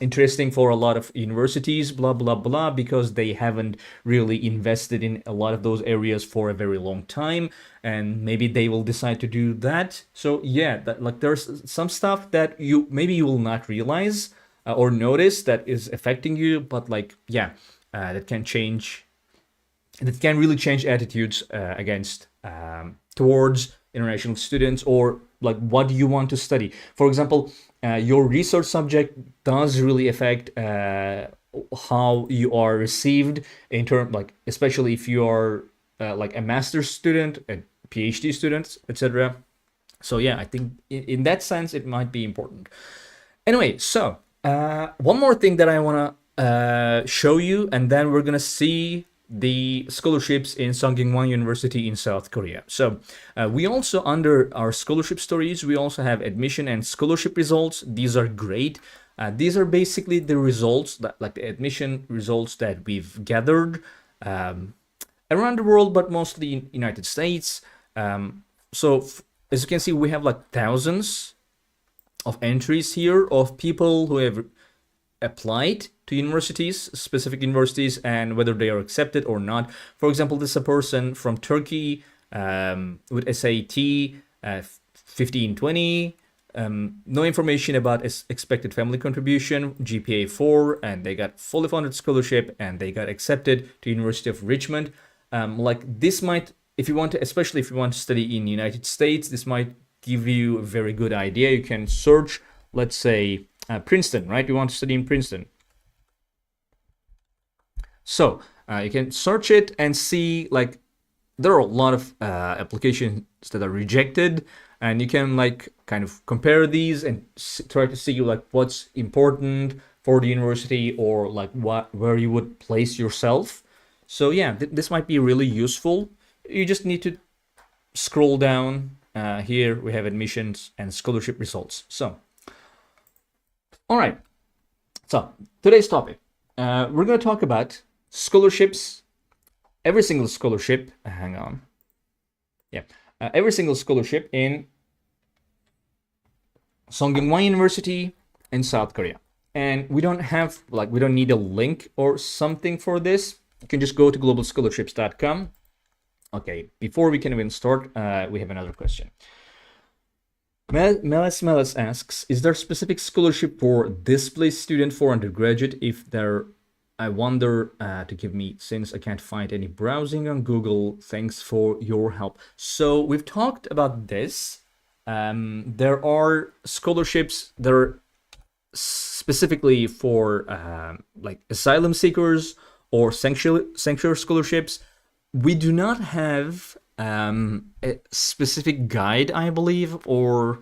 interesting for a lot of universities, blah blah blah, because they haven't really invested in a lot of those areas for a very long time, and maybe they will decide to do that. So yeah, that like there's some stuff that you will not realize or notice that is affecting you, but like yeah, that can change, that can really change attitudes against towards international students, or like what do you want to study. For example, your research subject does really affect how you are received in term, like especially if you are like a master's student, a PhD student, etc. So yeah, I think in that sense it might be important. Anyway, so one more thing that I want to show you, and then we're gonna see the scholarships in Songyungwon University in South Korea. So we also, under our scholarship stories, we also have admission and scholarship results. These are great. These are basically the results that, like the admission results that we've gathered around the world, but mostly in United States. So as you can see, we have like thousands of entries here of people who have applied to universities, specific universities, and whether they are accepted or not. For example, this is a person from Turkey with SAT 1520, no information about expected family contribution, GPA 4, and they got fully funded scholarship, and they got accepted to University of Richmond. Like this might, if you want to, especially if you want to study in the United States, this might give you a very good idea. You can search, let's say, Princeton, right? You want to study in Princeton. So you can search it and see, like, there are a lot of applications that are rejected, and you can like kind of compare these and try to see like what's important for the university, or like where you would place yourself. So yeah, this might be really useful. You just need to scroll down. Here we have admissions and scholarship results. So, all right. So today's topic, we're going to talk about scholarships. Every single scholarship. Hang on. Yeah, every single scholarship in Songyungwon University in South Korea. And we don't have like, we don't need a link or something for this. You can just go to globalscholarships.com. Okay, before we can even start, we have another question. Melis asks, is there a specific scholarship for displaced student for undergraduate? If there, I wonder to give me, since I can't find any browsing on Google. Thanks for your help. So we've talked about this. There are scholarships that are specifically for like asylum seekers or sanctuary scholarships. We do not have a specific guide, I believe, or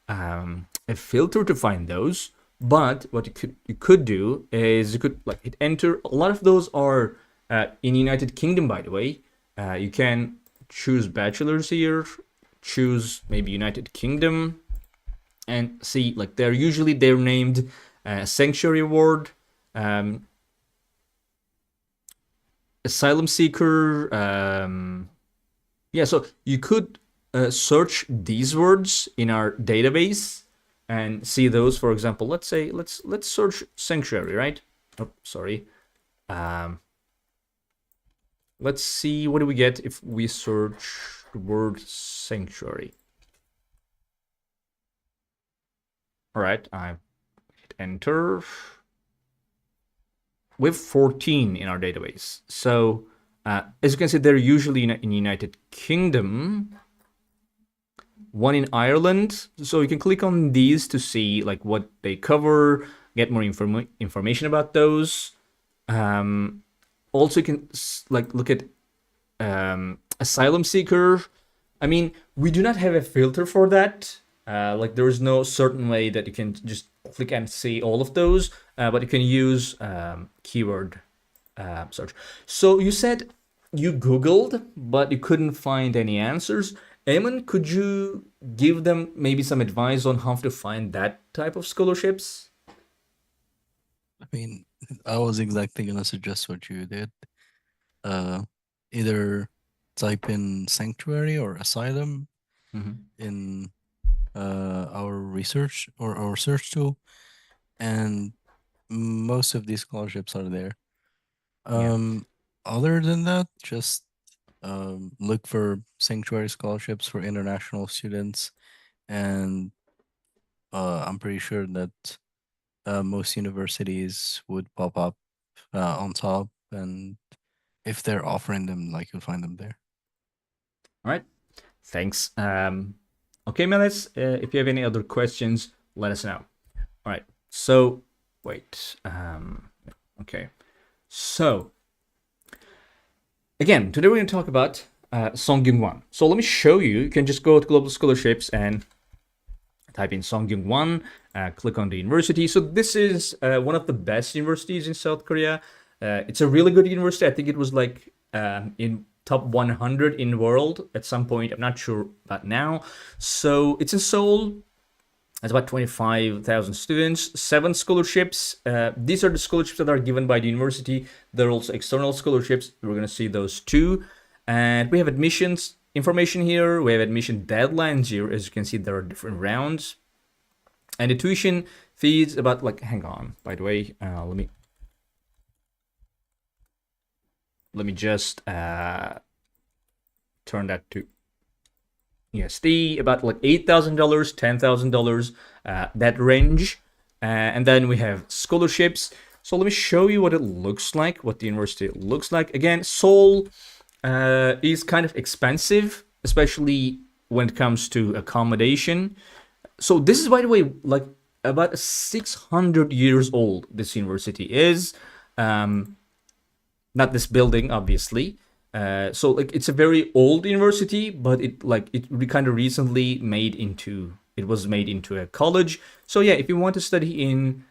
a filter to find those. But what you could do is you could like hit enter. A lot of those are in United Kingdom, by the way. You can choose bachelor's here, choose maybe United Kingdom, and see like they're named Sanctuary Award, asylum seeker. Yeah, so you could search these words in our database and see those. For example, let's say let's search sanctuary, right? Oh, sorry. Let's see, what do we get if we search the word sanctuary? All right, I hit enter. We have 14 in our database. So As you can see, they're usually in United Kingdom, one in Ireland. So you can click on these to see like what they cover, get more information about those. Also, you can like look at asylum seeker. I mean, we do not have a filter for that. Like there is no certain way that you can just click and see all of those, but you can use keyword search. So you said you Googled, but you couldn't find any answers. Eamon, could you give them maybe some advice on how to find that type of scholarships? I mean, I was exactly gonna suggest what you did. Uh, Either type in sanctuary or asylum Mm-hmm. in our research or our search tool, and most of these scholarships are there. Yeah. Um, Other than that, just look for sanctuary scholarships for international students, and I'm pretty sure that most universities would pop up on top, and if they're offering them, like you'll find them there. All right. Thanks. Okay, Melis, if you have any other questions, let us know. All right. So, wait. Okay. So, again, today we're going to talk about Songyung-Wan. So let me show you. You can just go to Global Scholarships and type in Songyung-Wan, click on the university. So this is one of the best universities in South Korea. It's a really good university. I think it was like in top 100 in the world at some point. I'm not sure about now. So it's in Seoul. It's about 25,000 students, 7 scholarships. These are the scholarships that are given by the university. There are also external scholarships. We're going to see those too. And we have admissions information here. We have admission deadlines here. As you can see, there are different rounds. And the tuition fees about like, hang on, by the way, let me just turn that to USD, about like $8,000, $10,000, that range. And then we have scholarships. So let me show you what it looks like, what the university looks like. Again, Seoul is kind of expensive, especially when it comes to accommodation. So this is, by the way, like about 600 years old. This university is. Not this building, obviously. So like it's a very old university, but it kind of recently was made into a college. So yeah, if you want to study in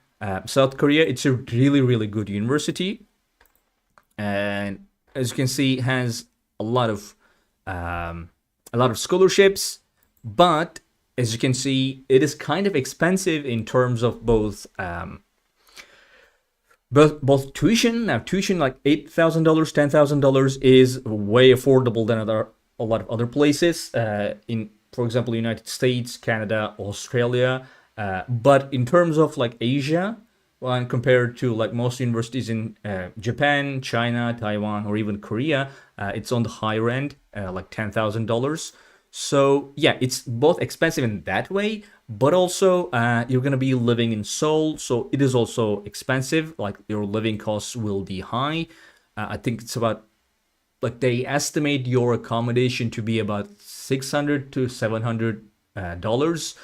South Korea, it's a really really good university, and as you can see, has a lot of scholarships. But as you can see, it is kind of expensive in terms of both tuition. Now tuition like $8,000, $10,000 is way affordable than a lot of other places in, for example, United States, Canada, Australia. But in terms of like Asia, when compared to like most universities in Japan, China, Taiwan, or even Korea, it's on the higher end, like $10,000. So yeah, it's both expensive in that way, but also you're gonna be living in Seoul, so it is also expensive. Like your living costs will be high. I think it's about, like, they estimate your accommodation to be about $600 to $700.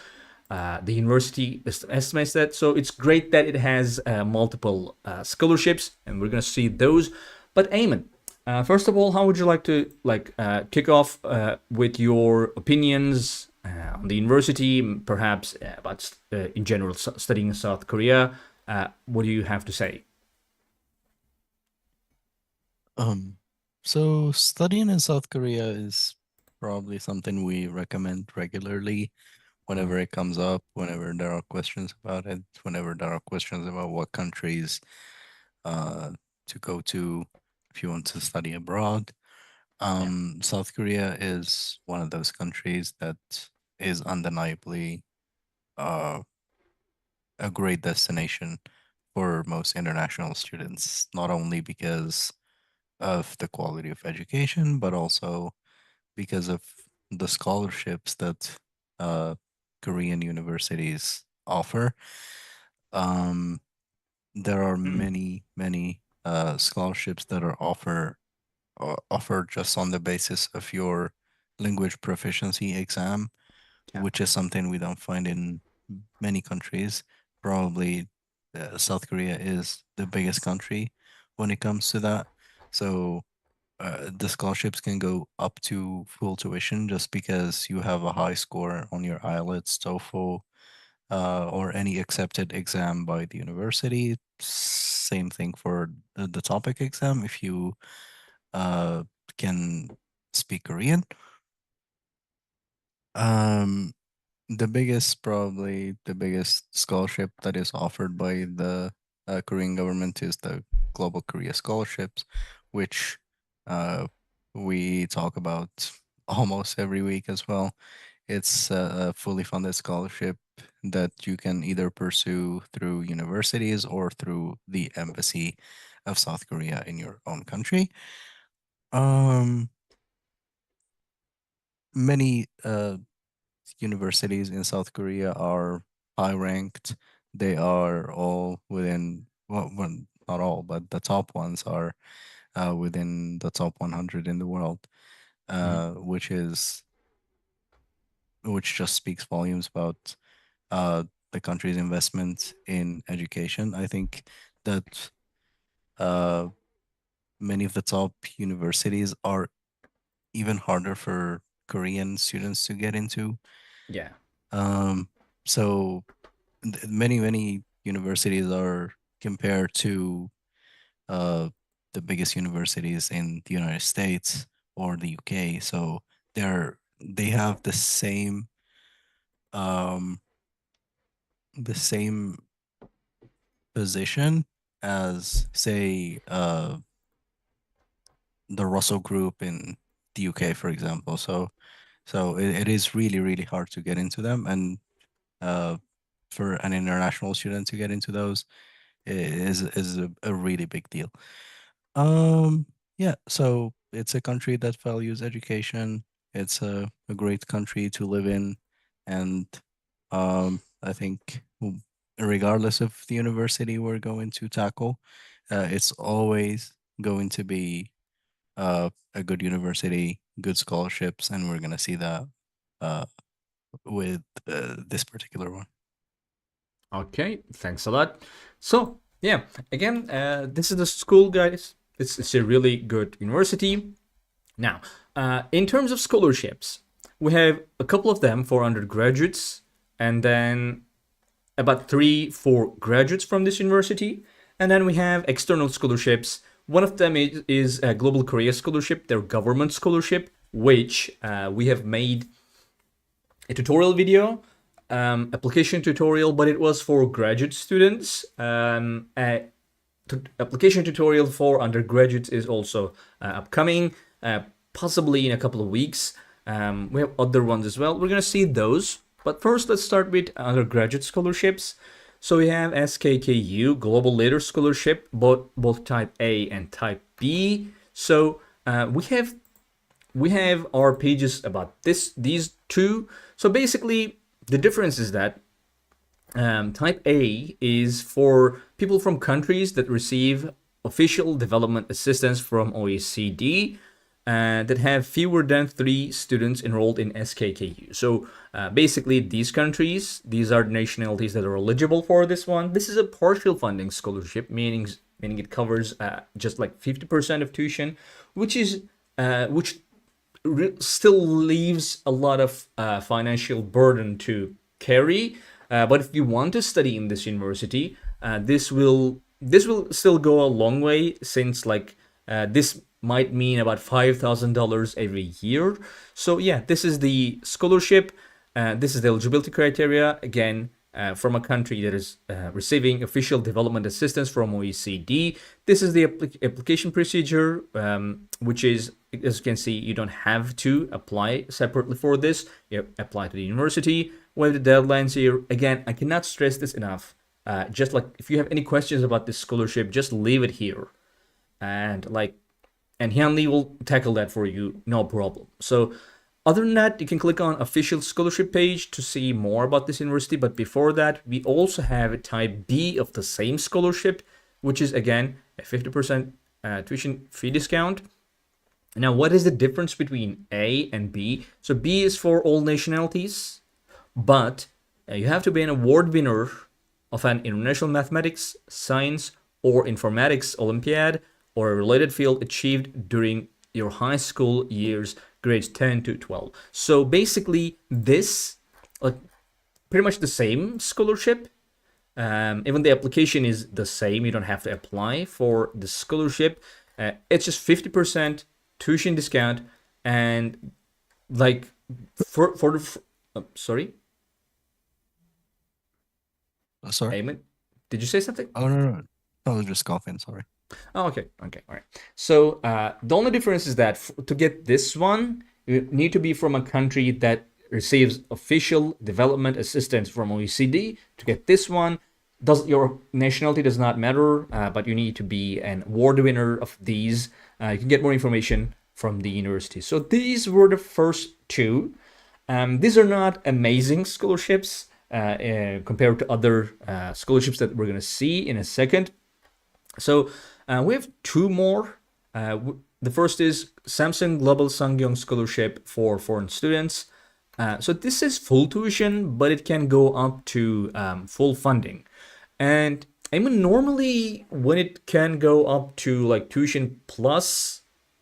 The university estimates that, so it's great that it has multiple scholarships, and we're gonna see those. But Eamon, first of all, how would you like to kick off with your opinions on the university, perhaps about in general studying in South Korea? What do you have to say? Um, so studying in South Korea is probably something we recommend regularly whenever it comes up, whenever there are questions about it, whenever there are questions about what countries uh, to go to if you want to study abroad. Yeah. South Korea is one of those countries that is undeniably uh, a great destination for most international students, not only because of the quality of education, but also because of the scholarships that uh, Korean universities offer. Um, there are Mm. many scholarships that are offered just on the basis of your language proficiency exam, Yeah. which is something we don't find in many countries. Probably South Korea is the biggest country when it comes to that. So the scholarships can go up to full tuition just because you have a high score on your IELTS, TOEFL, or any accepted exam by the university. Same thing for the topic exam if you uh, can speak Korean. Um, probably the biggest scholarship that is offered by the Korean government is the Global Korea Scholarships, which uh, we talk about almost every week as well. It's a fully funded scholarship that you can either pursue through universities or through the embassy of South Korea in your own country. Um, many universities in South Korea are high ranked. They are all within, well, not all, but the top ones are within the top 100 in the world, Mhm. which just speaks volumes about uh, the country's investment in education. I think that uh, many of the top universities are even harder for Korean students to get into. Yeah. Um, so many universities are compared to uh, the biggest universities in the United States or the UK. So they have um, the same position as, say, the Russell Group in the UK, for example. So it is really hard to get into them, and uh, for an international student to get into those is a really big deal. Um, yeah, so it's a country that values education. It's a great country to live in, and I think regardless of the university we're going to tackle, it's always going to be a good university, good scholarships, and we're gonna see that uh, with this particular one. Okay, thanks a lot. So, yeah, again, this is the school, guys. It's a really good university. Now, in terms of scholarships, we have a couple of them for undergraduates, and then about three for graduates from this university. And then we have external scholarships. One of them is a Global Korea Scholarship, their government scholarship, which we have made a tutorial video, application tutorial, but it was for graduate students. Application tutorial for undergraduates is also upcoming, possibly in a couple of weeks. We have other ones as well. We're going to see those. But first, let's start with undergraduate scholarships. So we have SKKU Global Leader Scholarship, both Type A and Type B. So we have our pages about these two. So basically, the difference is that Type A is for people from countries that receive official development assistance from OECD that have fewer than 3 students enrolled in SKKU. So basically, these countries, these are the nationalities that are eligible for this one. This is a partial funding scholarship, meaning it covers just like 50% of tuition, which still leaves a lot of financial burden to carry. But if you want to study in this university, this will still go a long way, since like this might mean about $5,000 every year. So yeah, this is the scholarship. This is the eligibility criteria. Again, from a country that is receiving official development assistance from OECD. This is the application procedure, which is, as you can see, you don't have to apply separately for this. You apply to the university. With the deadlines here, again, I cannot stress this enough. Just like if you have any questions about this scholarship, just leave it here, and Hyunli will tackle that for you, no problem. So other than that, you can click on official scholarship page to see more about this university. But before that, we also have type B of the same scholarship, which is again a 50% tuition fee discount. Now, what is the difference between A and B? So B is for all nationalities, but you have to be an award winner of an international mathematics, science, or informatics Olympiad or a related field achieved during your high school years, grades 10 to 12. So basically, this, pretty much the same scholarship. Even the application is the same. You don't have to apply for the scholarship. It's just 50% tuition discount, and like for the sorry, Sorry. Eamon, did you say something? Oh, no, no. I was just coughing. Sorry. Oh, okay, okay, all right. So the only difference is that to get this one, you need to be from a country that receives official development assistance from OECD. To get this one, does your nationality does not matter, but you need to be an award winner of these. You can get more information from the university. So these were the first two. These are not amazing scholarships compared to other scholarships that we're going to see in a second. So we have two more. The first is Samsung Global Sangyong Scholarship for foreign students. So this is full tuition, but it can go up to full funding. And I mean, normally when it can go up to like tuition plus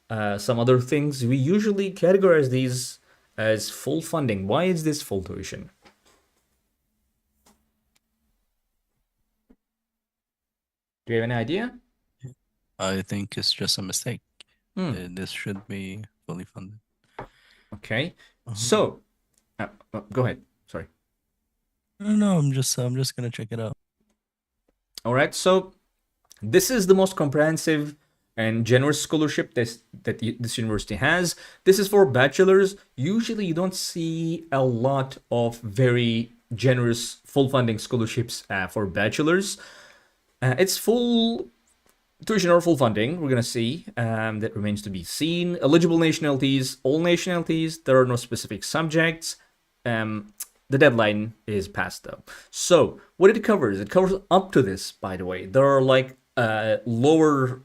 some other things, we usually categorize these as full funding. Why is this full tuition? Do you have any idea? I think it's just a mistake. This should be fully funded. Okay. So, go ahead. Sorry. No, I'm just gonna check it out. All right. So, this is the most comprehensive and generous scholarship this university has. This is for bachelors. Usually, you don't see a lot of very generous full funding scholarships for bachelors. It's full tuition or full funding. We're gonna see. That remains to be seen. Eligible nationalities, all nationalities. There are no specific subjects. The deadline is passed though. So what it covers? It covers up to this. By the way, there are like lower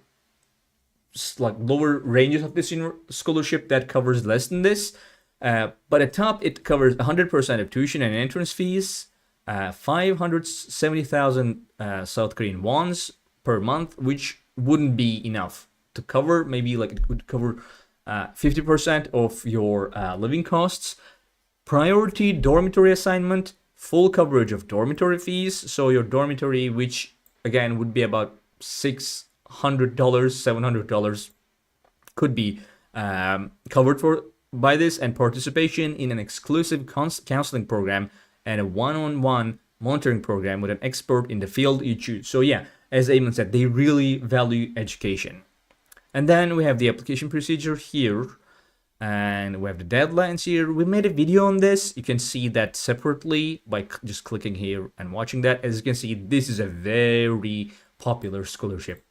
ranges of this scholarship that covers less than this. But at top, it covers 100% of tuition and entrance fees, 570,000 South Korean wons per month, which wouldn't be enough to cover. Maybe like it would cover 50% of your living costs. Priority dormitory assignment, full coverage of dormitory fees. So your dormitory, which again would be about $600, $700, could be covered by this, and participation in an exclusive counseling program and a one-on-one monitoring program with an expert in the field you choose. So yeah, as Eamon said, they really value education. And then we have the application procedure here, and we have the deadlines here. We made a video on this. You can see that separately by just clicking here and watching that. As you can see, this is a very popular scholarship.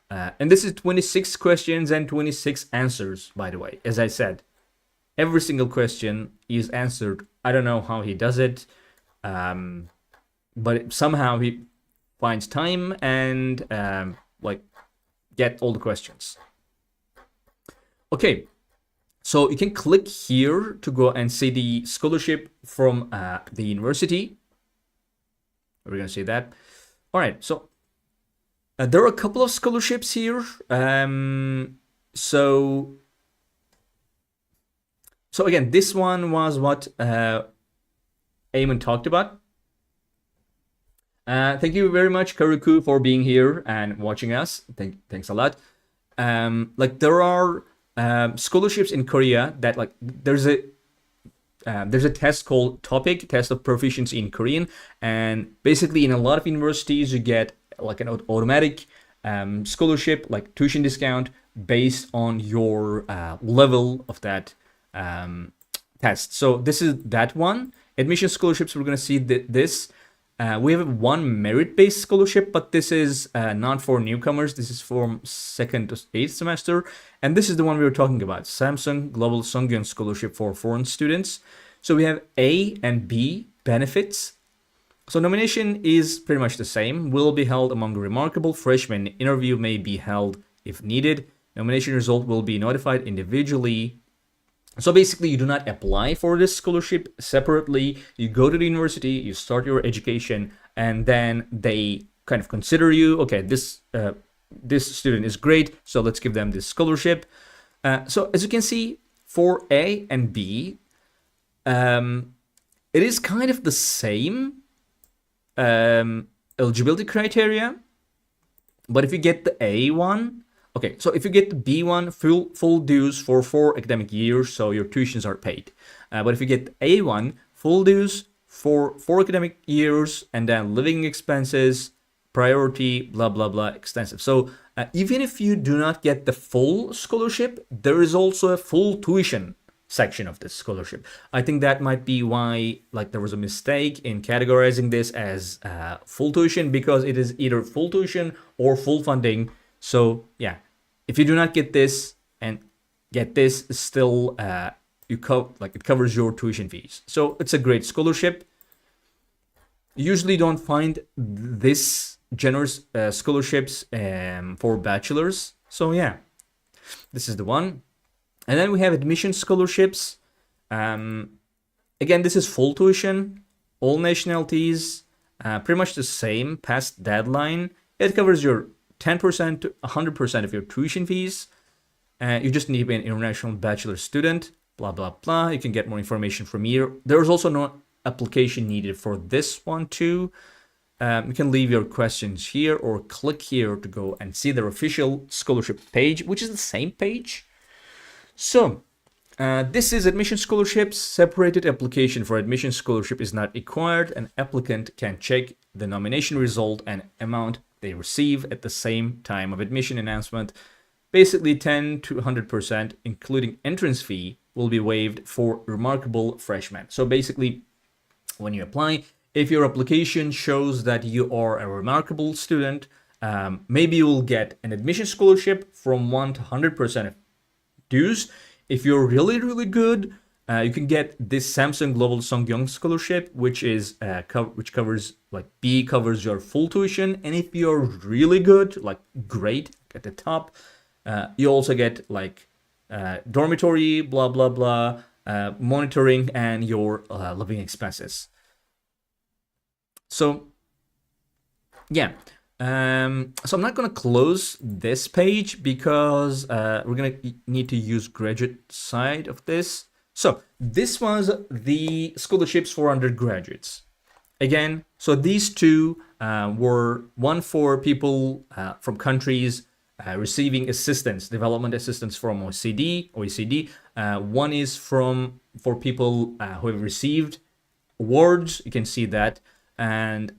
And this is 26 questions and 26 answers, by the way. As I said, every single question is answered. I don't know how he does it, but somehow he finds time and like get all the questions. Okay, so you can click here to go and see the scholarship from the university. We're gonna see that. All right, so there are a couple of scholarships here. So again, this one was what Eamon talked about. Thank you very much, Karuku, for being here and watching us. Thanks a lot. Like there are scholarships in Korea that like there's a test called TOPIK, Test of Proficiency in Korean, and basically in a lot of universities you get like an automatic scholarship, like tuition discount based on your level of that test. So this is that one. Admission scholarships, we're gonna see this. We have one merit-based scholarship, but this is not for newcomers. This is from 2nd to 8th semester. And this is the one we were talking about, Samsung Global Songyun Scholarship for foreign students. So we have A and B benefits. So nomination is pretty much the same. Will be held among remarkable freshmen. Interview may be held if needed. Nomination result will be notified individually. So basically, you do not apply for this scholarship separately. You go to the university, you start your education, and then they kind of consider you. Okay, this student is great, so let's give them this scholarship. So as you can see, for A and B, it is kind of the same eligibility criteria. But if you get the A1, okay, so if you get the B1, full dues for 4 academic years, so your tuitions are paid. But if you get A1, full dues for 4 academic years, and then living expenses, priority, blah, blah, blah, extensive. So even if you do not get the full scholarship, there is also a full tuition section of this scholarship. I think that might be why there was a mistake in categorizing this as full tuition, because it is either full tuition or full funding. So yeah, if you do not get this and get this, still it covers your tuition fees. So it's a great scholarship. You usually don't find this generous scholarships for bachelors. So yeah, this is the one. And then we have admission scholarships. Again, this is full tuition, all nationalities, pretty much the same past deadline. It covers your 10% to 100% of your tuition fees. You just need to be an international bachelor student, blah, blah, blah. You can get more information from here. There's also no application needed for this one too. You can leave your questions here or click here to go and see their official scholarship page, which is the same page. So this is admission scholarships. Separated application for admission scholarship is not required. An applicant can check the nomination result and amount they receive at the same time of admission announcement. Basically 10 to 100%, including entrance fee, will be waived for remarkable freshmen. So basically, when you apply, if your application shows that you are a remarkable student, maybe you will get an admission scholarship from 1 to 100% of dues. If you're really, really good, you can get this Samsung Global Songyong Scholarship, which is which covers B covers your full tuition, and if you're really good, great at the top, you also get dormitory, blah blah blah, monitoring, and your living expenses. So yeah. So I'm not going to close this page because we're going to need to use graduate side of this. So this was the scholarships for undergraduates. Again, so these two were one for people from countries receiving assistance, development assistance from OECD. One is for people who have received awards. You can see that. And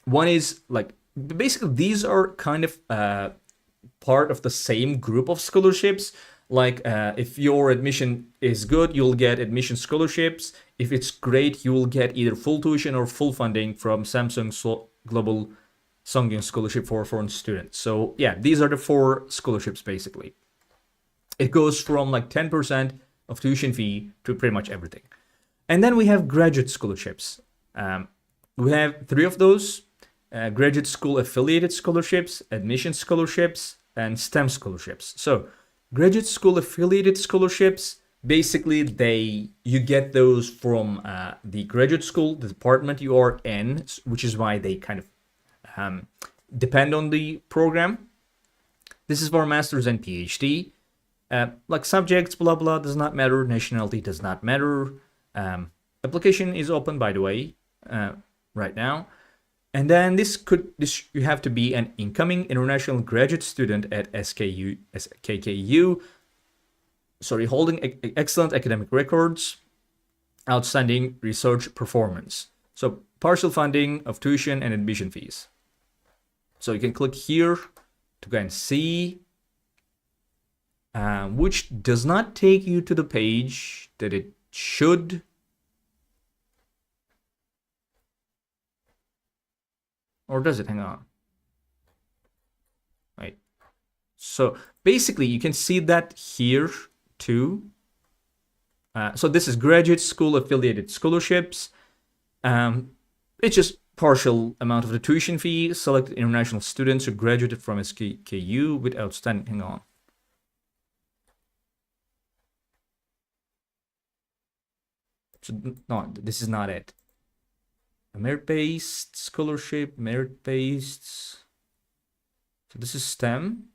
one is basically, these are kind of part of the same group of scholarships. If your admission is good, you'll get admission scholarships. If it's great, you will get either full tuition or full funding from Samsung Global Songyong Scholarship for foreign students. So yeah, these are the 4 scholarships basically. It goes from 10% of tuition fee to pretty much everything. And then we have graduate scholarships. We have 3 of those. Graduate school affiliated scholarships, admission scholarships, and STEM scholarships. So graduate school affiliated scholarships, basically you get those from the graduate school, the department you are in, which is why they kind of depend on the program. This is for master's and PhD. Subjects, blah, blah, does not matter. Nationality does not matter. Application is open, by the way, right now. And then you have to be an incoming international graduate student at KKU, holding excellent academic records, outstanding research performance. So partial funding of tuition and admission fees. So you can click here to go and see, which does not take you to the page that it should. Or does it? Hang on. Right. So basically, you can see that here too. So this is graduate school affiliated scholarships. It's just partial amount of the tuition fee. Select international students who graduated from SKKU with outstanding. Hang on. So, no, this is not it. A merit-based scholarship, merit-based. So this is STEM,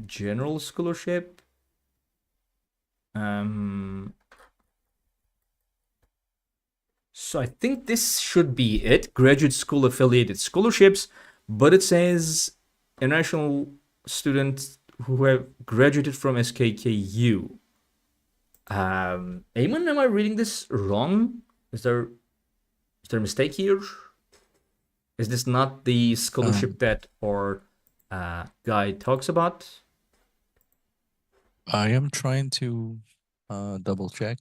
general scholarship. So I think this should be it. Graduate school affiliated scholarships, but it says international students who have graduated from SKKU. Eamon, am I reading this wrong? Is there a mistake here? Is this not the scholarship that our guide talks about? I am trying to double check.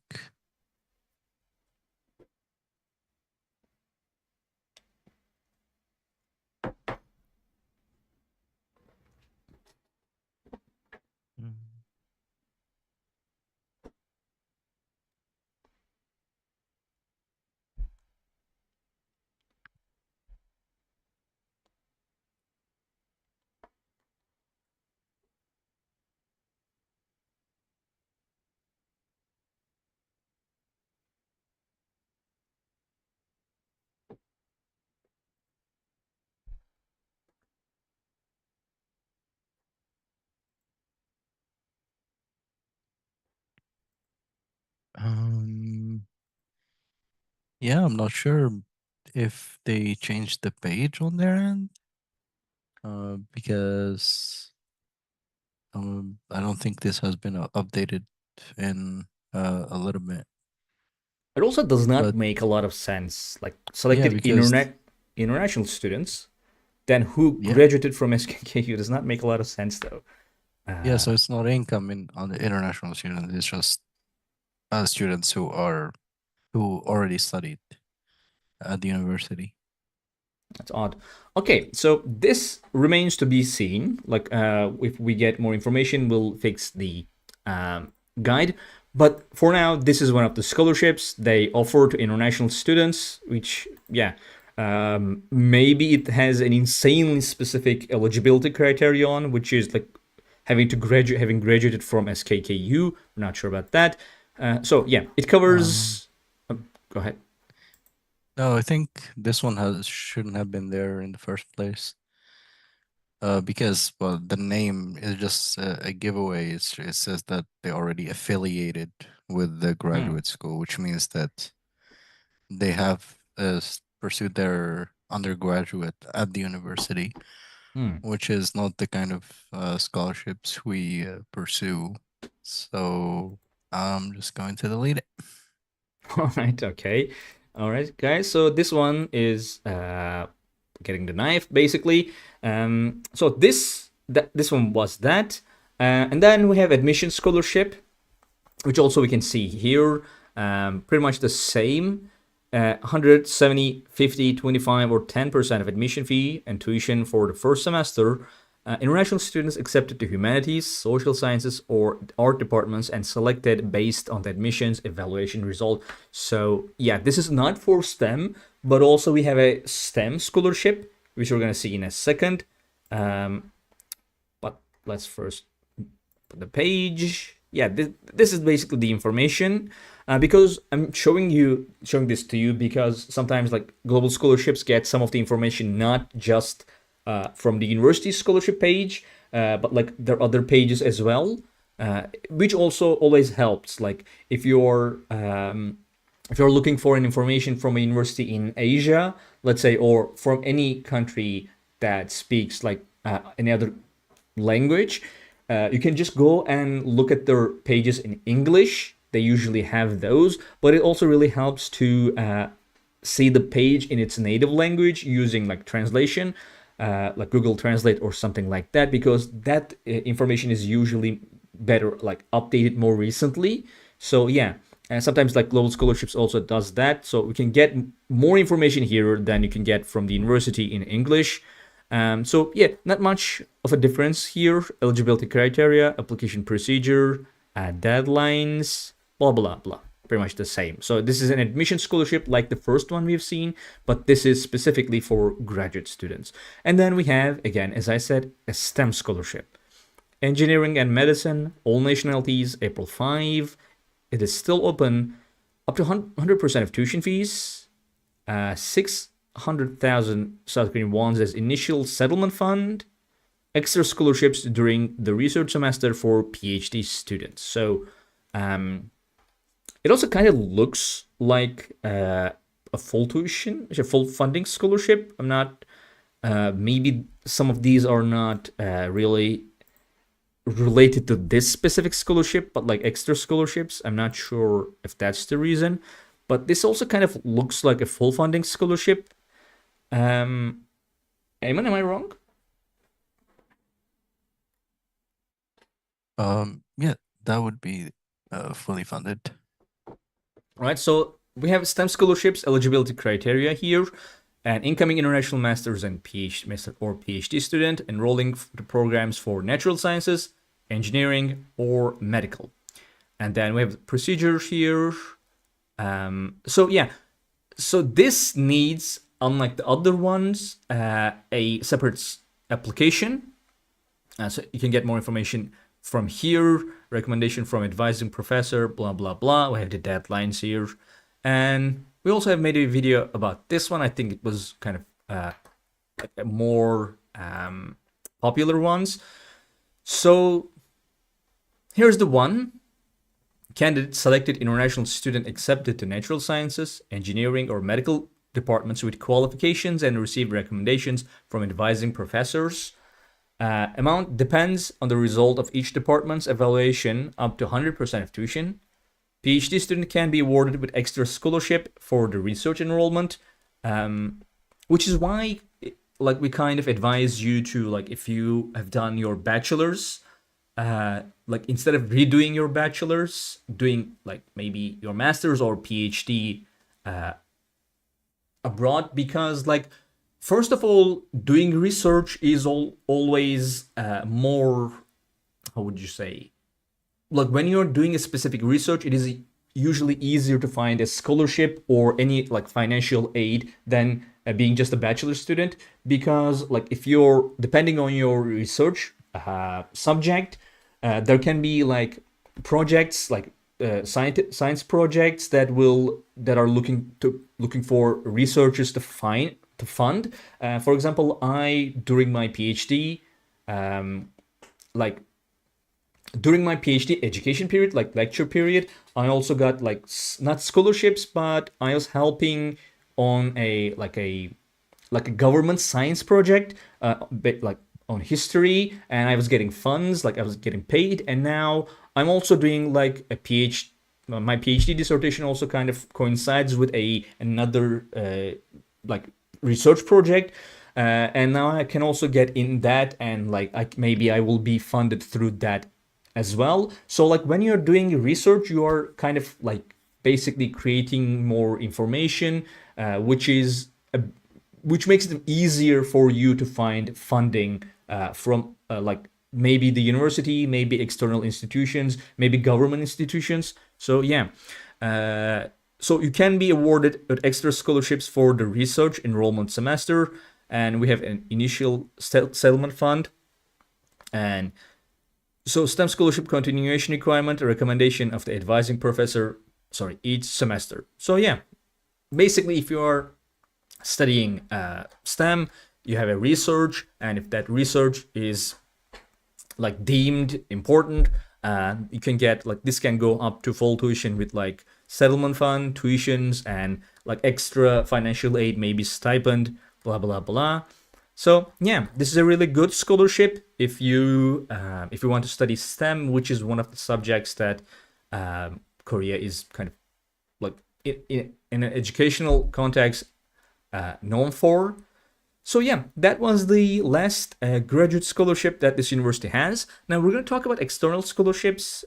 Yeah, I'm not sure if they changed the page on their end, because I don't think this has been updated in a little bit. It also does not But make a lot of sense. Like yeah, selected because international students, then who yeah, graduated from SKKU does not make a lot of sense though. yeah. So it's not income on the international students. It's just students who already studied at the university. That's odd. Okay, so this remains to be seen. Like, if we get more information, we'll fix the guide. But for now, this is one of the scholarships they offer to international students, which, yeah, maybe it has an insanely specific eligibility criterion, which is like having graduated from SKKU. I'm not sure about that. So yeah, it covers. Go ahead. No, I think this one shouldn't have been there in the first place. Because well, the name is just a giveaway. It says that they already affiliated with the graduate school, which means that they have pursued their undergraduate at the university, which is not the kind of scholarships we pursue. So I'm just going to delete it. All right, okay. All right, guys. So this one is getting the knife, basically. So this one was that. And then we have admission scholarship, which also we can see here. Pretty much the same. 170, 50, 25, or 10% of admission fee and tuition for the first semester. International students accepted to humanities, social sciences, or art departments and selected based on the admissions evaluation result. So yeah, this is not for STEM, but also we have a STEM scholarship, which we're going to see in a second. But let's first put the page. Yeah, this is basically the information. Because I'm showing this to you because sometimes like global scholarships get some of the information not just from the university scholarship page, but like there are other pages as well, which also always helps. Like if you're looking for an information from a university in Asia, let's say, or from any country that speaks like any other language, you can just go and look at their pages in English. They usually have those, but it also really helps to see the page in its native language using like translation, like Google Translate or something like that, because that information is usually better, like updated more recently. So yeah, and sometimes like global scholarships also does that. So we can get more information here than you can get from the university in English. So yeah, not much of a difference here. Eligibility criteria, application procedure, deadlines, blah, blah, blah. Pretty much the same. So this is an admission scholarship like the first one we've seen, but this is specifically for graduate students. And then we have, again, as I said, a STEM scholarship. Engineering and medicine, all nationalities, April 5. It is still open up to 100% of tuition fees, 600,000 South Korean wons as initial settlement fund, extra scholarships during the research semester for PhD students. So it also kind of looks like a full tuition, a full funding scholarship. I'm not, maybe some of these are not really related to this specific scholarship, but like extra scholarships. I'm not sure if that's the reason, but this also kind of looks like a full funding scholarship. Eamon, am I wrong? Yeah, that would be fully funded. Right, so we have STEM scholarships eligibility criteria here. An incoming international master's and PhD student enrolling the programs for natural sciences, engineering, or medical. And then we have procedures here. So yeah, so this needs, unlike the other ones, a separate application. So you can get more information from here. Recommendation from advising professor, blah blah blah. We have the deadlines here, and we also have made a video about this one. I think it was kind of more popular ones. So here's the one. Candidate selected international student accepted to natural sciences, engineering, or medical departments with qualifications and receive recommendations from advising professors. Amount depends on the result of each department's evaluation, up to 100% of tuition. PhD student can be awarded with extra scholarship for the research enrollment, which is why, like, we kind of advise you to, like, if you have done your bachelor's, like, instead of redoing your bachelor's, doing like maybe your master's or PhD abroad, because, like, first of all, doing research is always more, how would you say, like, when you're doing a specific research, it is usually easier to find a scholarship or any like financial aid than being just a bachelor student, because, like, if you're depending on your research subject, there can be like projects, like science projects that are looking for researchers to fund. For example, I during my PhD, like during my PhD education period, like lecture period, I also got like not scholarships, but I was helping on a government science project, like on history, and I was getting funds, like I was getting paid, and now I'm also doing like a PhD. My PhD dissertation also kind of coincides with another like research project, and now I can also get in that, and like maybe I will be funded through that as well. So like when you're doing research, you are kind of like basically creating more information, which makes it easier for you to find funding from like maybe the university, maybe external institutions, maybe government institutions. So yeah, so you can be awarded extra scholarships for the research enrollment semester, and we have an initial settlement fund. And so STEM scholarship continuation requirement, a recommendation of the advising professor, sorry, each semester. So yeah, basically if you are studying STEM, you have a research, and if that research is like deemed important, you can get like this can go up to full tuition with like settlement fund, tuitions, and like extra financial aid, maybe stipend, blah blah blah. So yeah, this is a really good scholarship if you want to study STEM, which is one of the subjects that Korea is kind of like in an educational context known for. So yeah, that was the last graduate scholarship that this university has. Now we're going to talk about external scholarships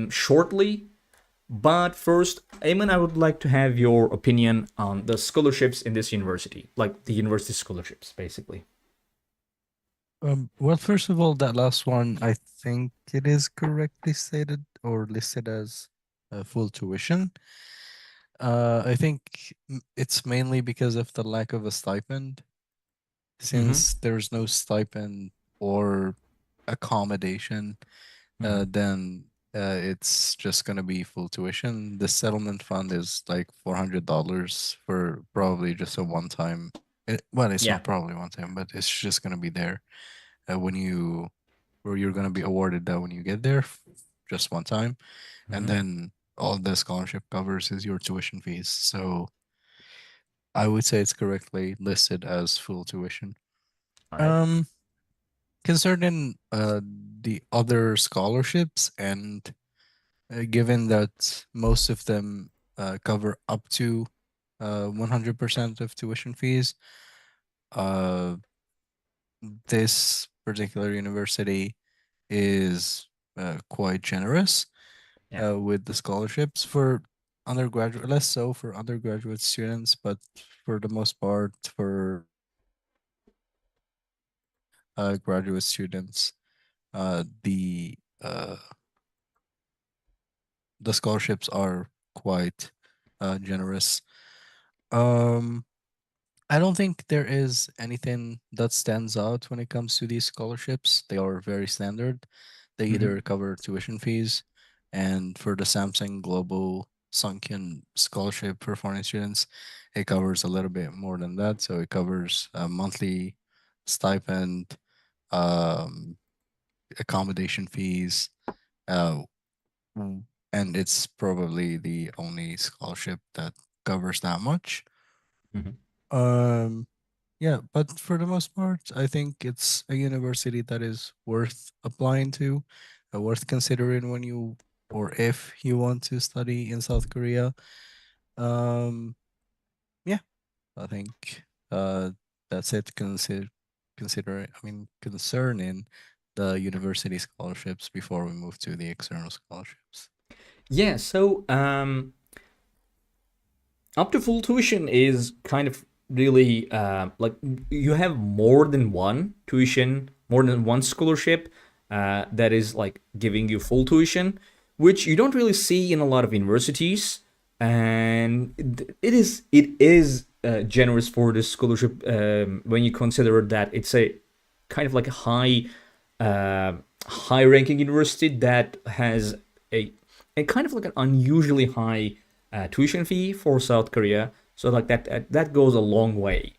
shortly. But first, Eamon, I would like to have your opinion on the scholarships in this university, like the university scholarships, basically. Well, first of all, that last one, I think it is correctly stated or listed as full tuition. I think it's mainly because of the lack of a stipend. Since there's no stipend or accommodation, then It's just gonna be full tuition. The settlement fund is like $400 for probably just a one time. Well, it's Yeah. not probably one time, but it's just gonna be there when you, or you're gonna be awarded that when you get there, just one time, and Hmm. then all the scholarship covers is your tuition fees. So I would say it's correctly listed as full tuition. All right. Um, Concerning the other scholarships, and given that most of them cover up to 100% of tuition fees, uh, this particular university is quite generous Yeah. with the scholarships for undergraduate, less so for undergraduate students, but for the most part for graduate students, the uh, the scholarships are quite generous. Um, I don't think there is anything that stands out when it comes to these scholarships. They are very standard. They Hmm. either cover tuition fees, and for the Samsung Global Sunken Scholarship for foreign students, it covers a little bit more than that. So it covers a monthly stipend, um, accommodation fees, uh, and it's probably the only scholarship that covers that much. Hmm. Um, yeah, but for the most part, I think it's a university that is worth applying to, worth considering when you or if you want to study in South Korea. Um, yeah, I think that's it. Concerning the university scholarships before we move to the external scholarships. Yeah. So up to full tuition is kind of really like you have more than one tuition, more than one scholarship that is like giving you full tuition, which you don't really see in a lot of universities. And it is generous for the scholarship when you consider that it's a kind of like a uh, high ranking university that has a a kind of like an unusually high tuition fee for South Korea. So like that goes a long way.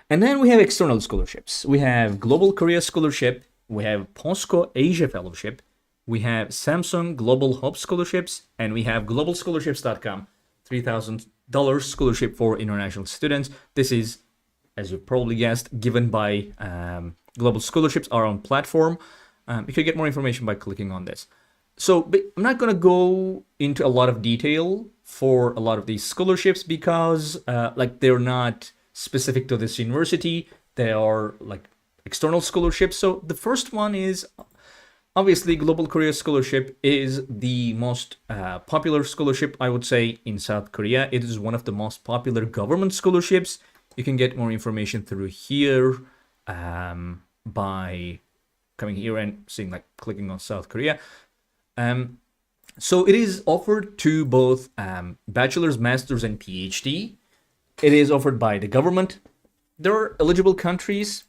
And then we have external scholarships. We have Global Korea Scholarship. We have POSCO Asia Fellowship. We have Samsung Global Hope Scholarships, and we have globalscholarships.com, $3,000 scholarship for international students. This is, as you probably guessed, given by Global Scholarships, our own platform. You can get more information by clicking on this. So I'm not going to go into a lot of detail for a lot of these scholarships because like they're not specific to this university. They are like external scholarships. So the first one is obviously Global Korea Scholarship is the most popular scholarship, I would say, in South Korea. It is one of the most popular government scholarships. You can get more information through here by coming here and seeing like clicking on South Korea. Um, so it is offered to both bachelor's, master's, and PhD. It is offered by the government. There are eligible countries.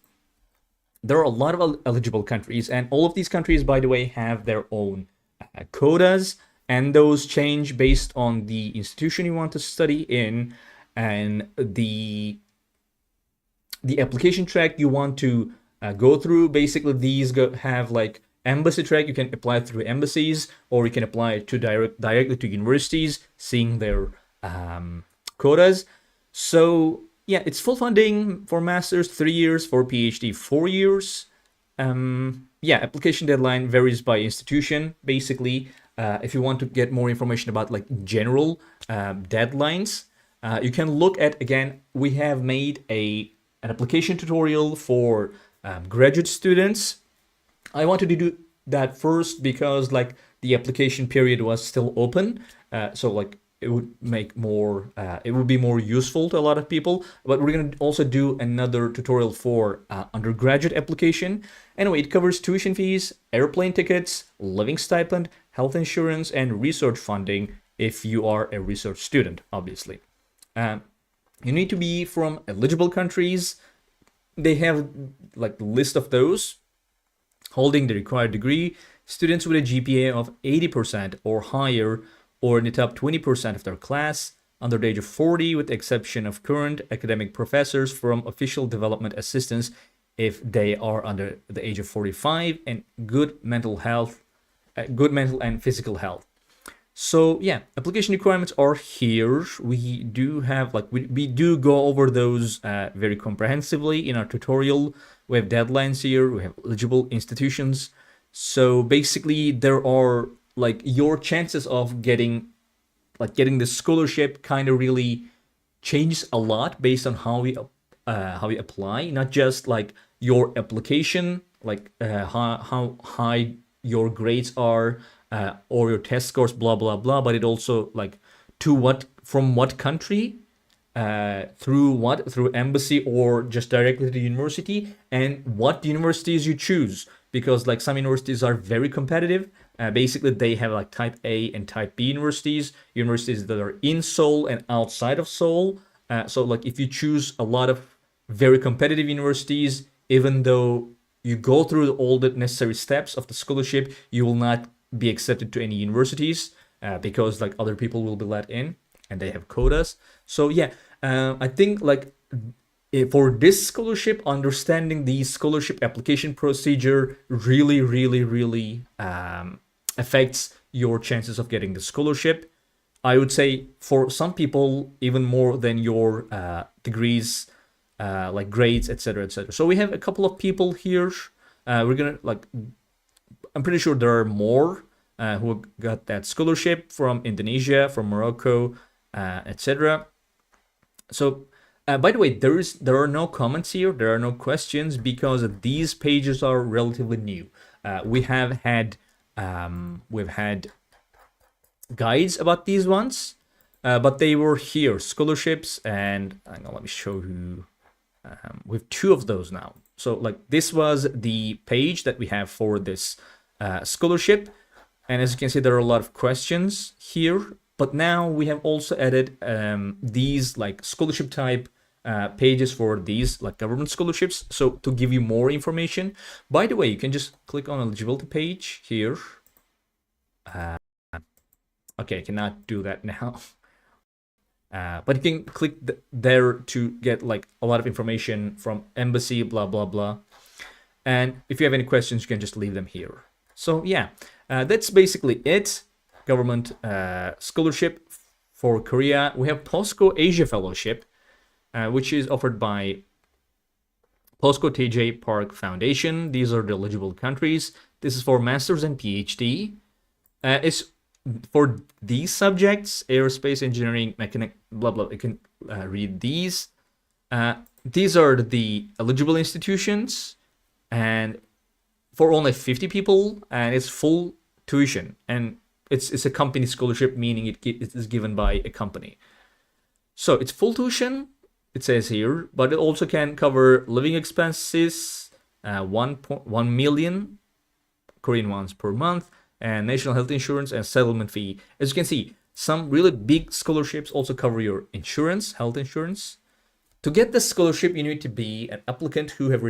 There are a lot of eligible countries, and all of these countries, by the way, have their own quotas, and those change based on the institution you want to study in and the application track you want to go through. Basically, these have like embassy track. You can apply through embassies, or you can apply to directly to universities, seeing their quotas. So yeah, it's full funding for masters, 3 years, for PhD, 4 years. Yeah, application deadline varies by institution. Basically, if you want to get more information about like general deadlines, you can look at, again, we have made an application tutorial for graduate students. I wanted to do that first because like the application period was still open, so like it would make more, it would be more useful to a lot of people. But we're gonna also do another tutorial for undergraduate application. Anyway, it covers tuition fees, airplane tickets, living stipend, health insurance, and research funding if you are a research student, obviously. Um, you need to be from eligible countries. They have like the list of those: holding the required degree, students with a GPA of 80% or higher, or in the top 20% of their class, under the age of 40, with the exception of current academic professors from official development assistants if they are under the age of 45, and good mental and physical health. So yeah, application requirements are here. We do have we do go over those very comprehensively in our tutorial. We have deadlines here. We have eligible institutions. So basically, there are your chances of getting the scholarship kind of really changes a lot based on how we apply. Not just your application, how high your grades are, or your test scores, blah blah blah. But it also from what country, through embassy or just directly to the university, and what universities you choose, because some universities are very competitive. Basically, they have type A and type B universities that are in Seoul and outside of Seoul. So if you choose a lot of very competitive universities, even though you go through all the necessary steps of the scholarship, you will not be accepted to any universities, because other people will be let in and they have quotas. So yeah, I think for this scholarship, understanding the scholarship application procedure really affects your chances of getting the scholarship. I would say for some people even more than your degrees, grades, etc., etc. So we have a couple of people here. We're gonna I'm pretty sure there are more who got that scholarship from Indonesia, from Morocco, etc. So, by the way, there are no comments here. There are no questions because these pages are relatively new. We've had guides about these ones, but they were here, scholarships, and hang on, let me show you. We have two of those now. So this was the page that we have for this scholarship, and as you can see, there are a lot of questions here. But now we have also added these scholarship type pages for these government scholarships, so to give you more information. By the way, you can just click on eligibility page here. Okay, I cannot do that now. But you can click there to get a lot of information from embassy, blah blah blah. And if you have any questions, you can just leave them here. So yeah, that's basically it. Government scholarship for Korea. We have POSCO Asia Fellowship, which is offered by POSCO TJ Park Foundation. These are the eligible countries. This is for masters and PhD. It's for these subjects: aerospace, engineering, mechanic, blah blah. You can read these. These are the eligible institutions, and for only 50 people, and it's full tuition, and it's a company scholarship, meaning it is given by a company. So it's full tuition, it says here, but it also can cover living expenses, 1 million Korean wons per month, and national health insurance and settlement fee. As you can see, some really big scholarships also cover your insurance, health insurance. To get this scholarship, you need to be an applicant who have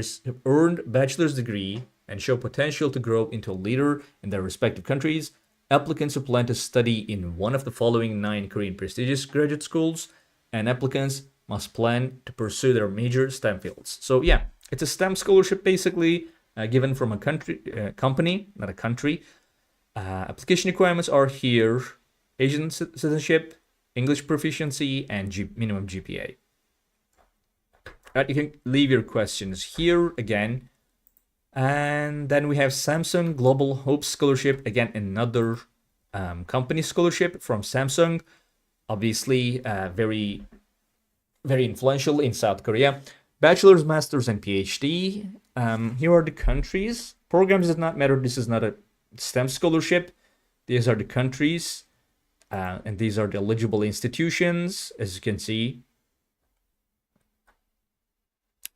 earned bachelor's degree and show potential to grow into a leader in their respective countries. Applicants who plan to study in one of the following 9 Korean prestigious graduate schools, and applicants must plan to pursue their major STEM fields. So yeah, it's a STEM scholarship basically, given from a company, not a country. Application requirements are here: Asian citizenship, English proficiency, and minimum GPA. Right, you can leave your questions here again. And then we have Samsung Global Hope Scholarship, again another company scholarship from Samsung, obviously very influential in South Korea. Bachelor's, master's, and PhD. Here are the countries. Programs does not matter. This is not a STEM scholarship. These are the countries, and these are the eligible institutions, as you can see.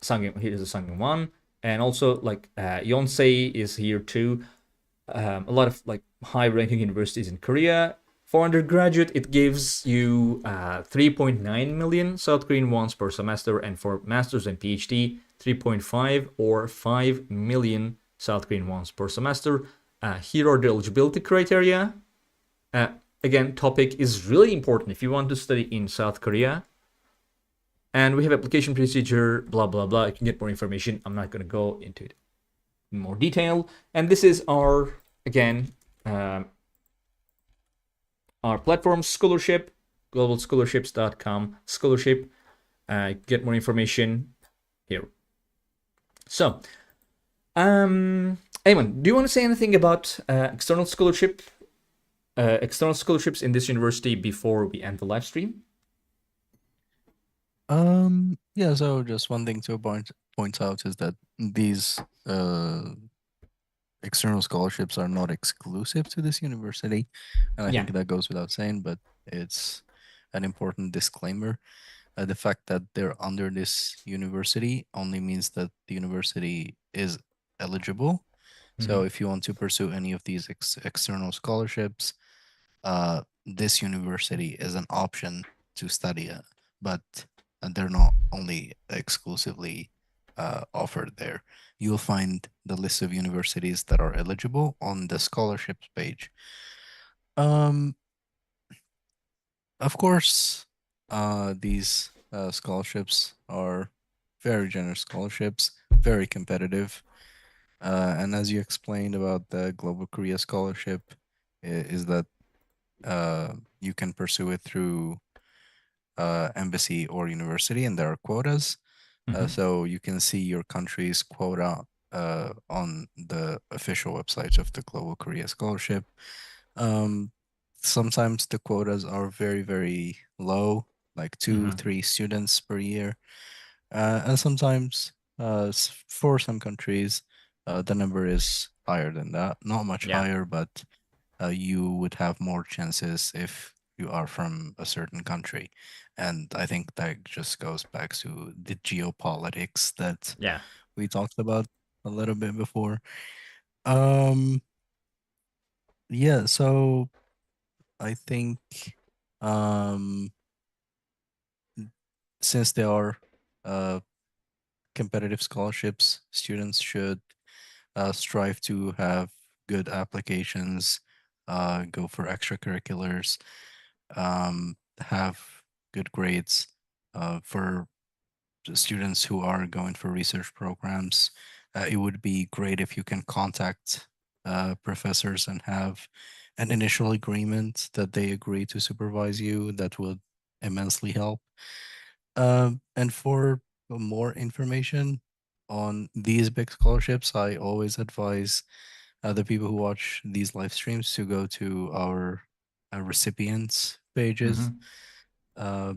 Here's the Sangin one. And also Yonsei is here too. A lot of high-ranking universities in Korea. For undergraduate, it gives you 3.9 million South Korean wons per semester, and for masters and PhD, 3.5 or 5 million South Korean wons per semester. Here are the eligibility criteria. Again, topic is really important if you want to study in South Korea. And we have application procedure, blah, blah, blah. You can get more information. I'm not going to go into it in more detail. And this is our, again, our platform scholarship, globalscholarships.com scholarship. Get more information here. So, Eamon, do you want to say anything about external scholarships in this university before we end the live stream? Yeah, so just one thing to point out is that these external scholarships are not exclusive to this university, and I think that goes without saying, but it's an important disclaimer. The fact that they're under this university only means that the university is eligible. So if you want to pursue any of these external scholarships, this university is an option to study at, but they're not only exclusively offered there. You'll find the list of universities that are eligible on the scholarships page. Of course, these scholarships are very generous scholarships, very competitive. And as you explained about the Global Korea Scholarship, is that you can pursue it through embassy or university, and there are quotas. So you can see your country's quota on the official website of the Global Korea Scholarship. Sometimes the quotas are very, very low, like 2-3 students per year. And sometimes for some countries, the number is higher than that. Not much higher, but you would have more chances if you are from a certain country. And I think that just goes back to the geopolitics that we talked about a little bit before. Yeah, so I think since there are competitive scholarships, students should strive to have good applications, go for extracurriculars, have good grades. For students who are going for research programs, it would be great if you can contact professors and have an initial agreement that they agree to supervise you. That would immensely help. And for more information on these big scholarships, I always advise the people who watch these live streams to go to our recipients pages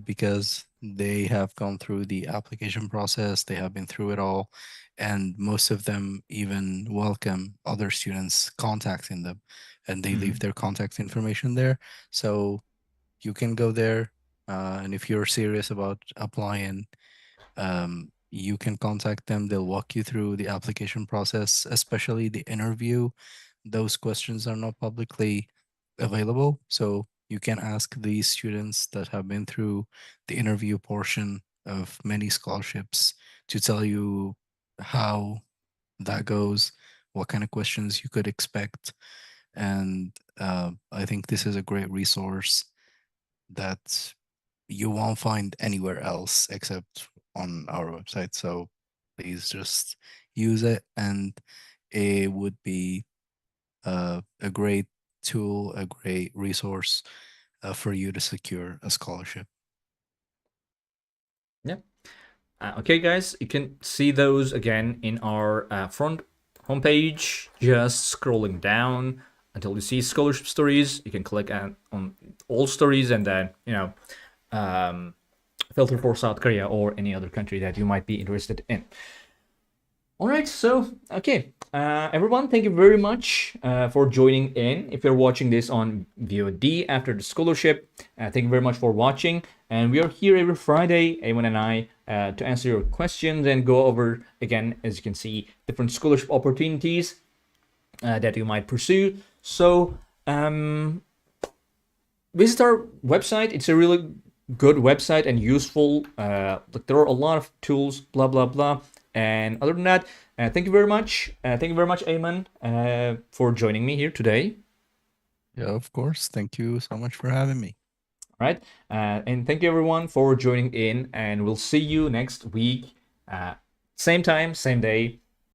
because they have gone through the application process, they have been through it all, and most of them even welcome other students contacting them, and they leave their contact information there. So you can go there, and if you're serious about applying, you can contact them. They'll walk you through the application process, especially the interview. Those questions are not publicly available, so you can ask these students that have been through the interview portion of many scholarships to tell you how that goes, what kind of questions you could expect. And I think this is a great resource that you won't find anywhere else except on our website. So please just use it, and it would be a great tool, a great resource for you to secure a scholarship. Yeah. Okay, guys, you can see those again in our front homepage. Just scrolling down until you see scholarship stories. You can click on all stories and then, filter for South Korea or any other country that you might be interested in. All right, so, okay. Everyone, thank you very much for joining in. If you're watching this on VOD after the scholarship, thank you very much for watching. And we are here every Friday, Eamon and I, to answer your questions and go over, again, as you can see, different scholarship opportunities that you might pursue. So, visit our website. It's a really good website and useful. There are a lot of tools, blah, blah, blah. And other than that, Thank you very much. Thank you very much, Ayman, for joining me here today. Yeah, of course. Thank you so much for having me. Right. And thank you everyone for joining in, and we'll see you next week. Same time, same day.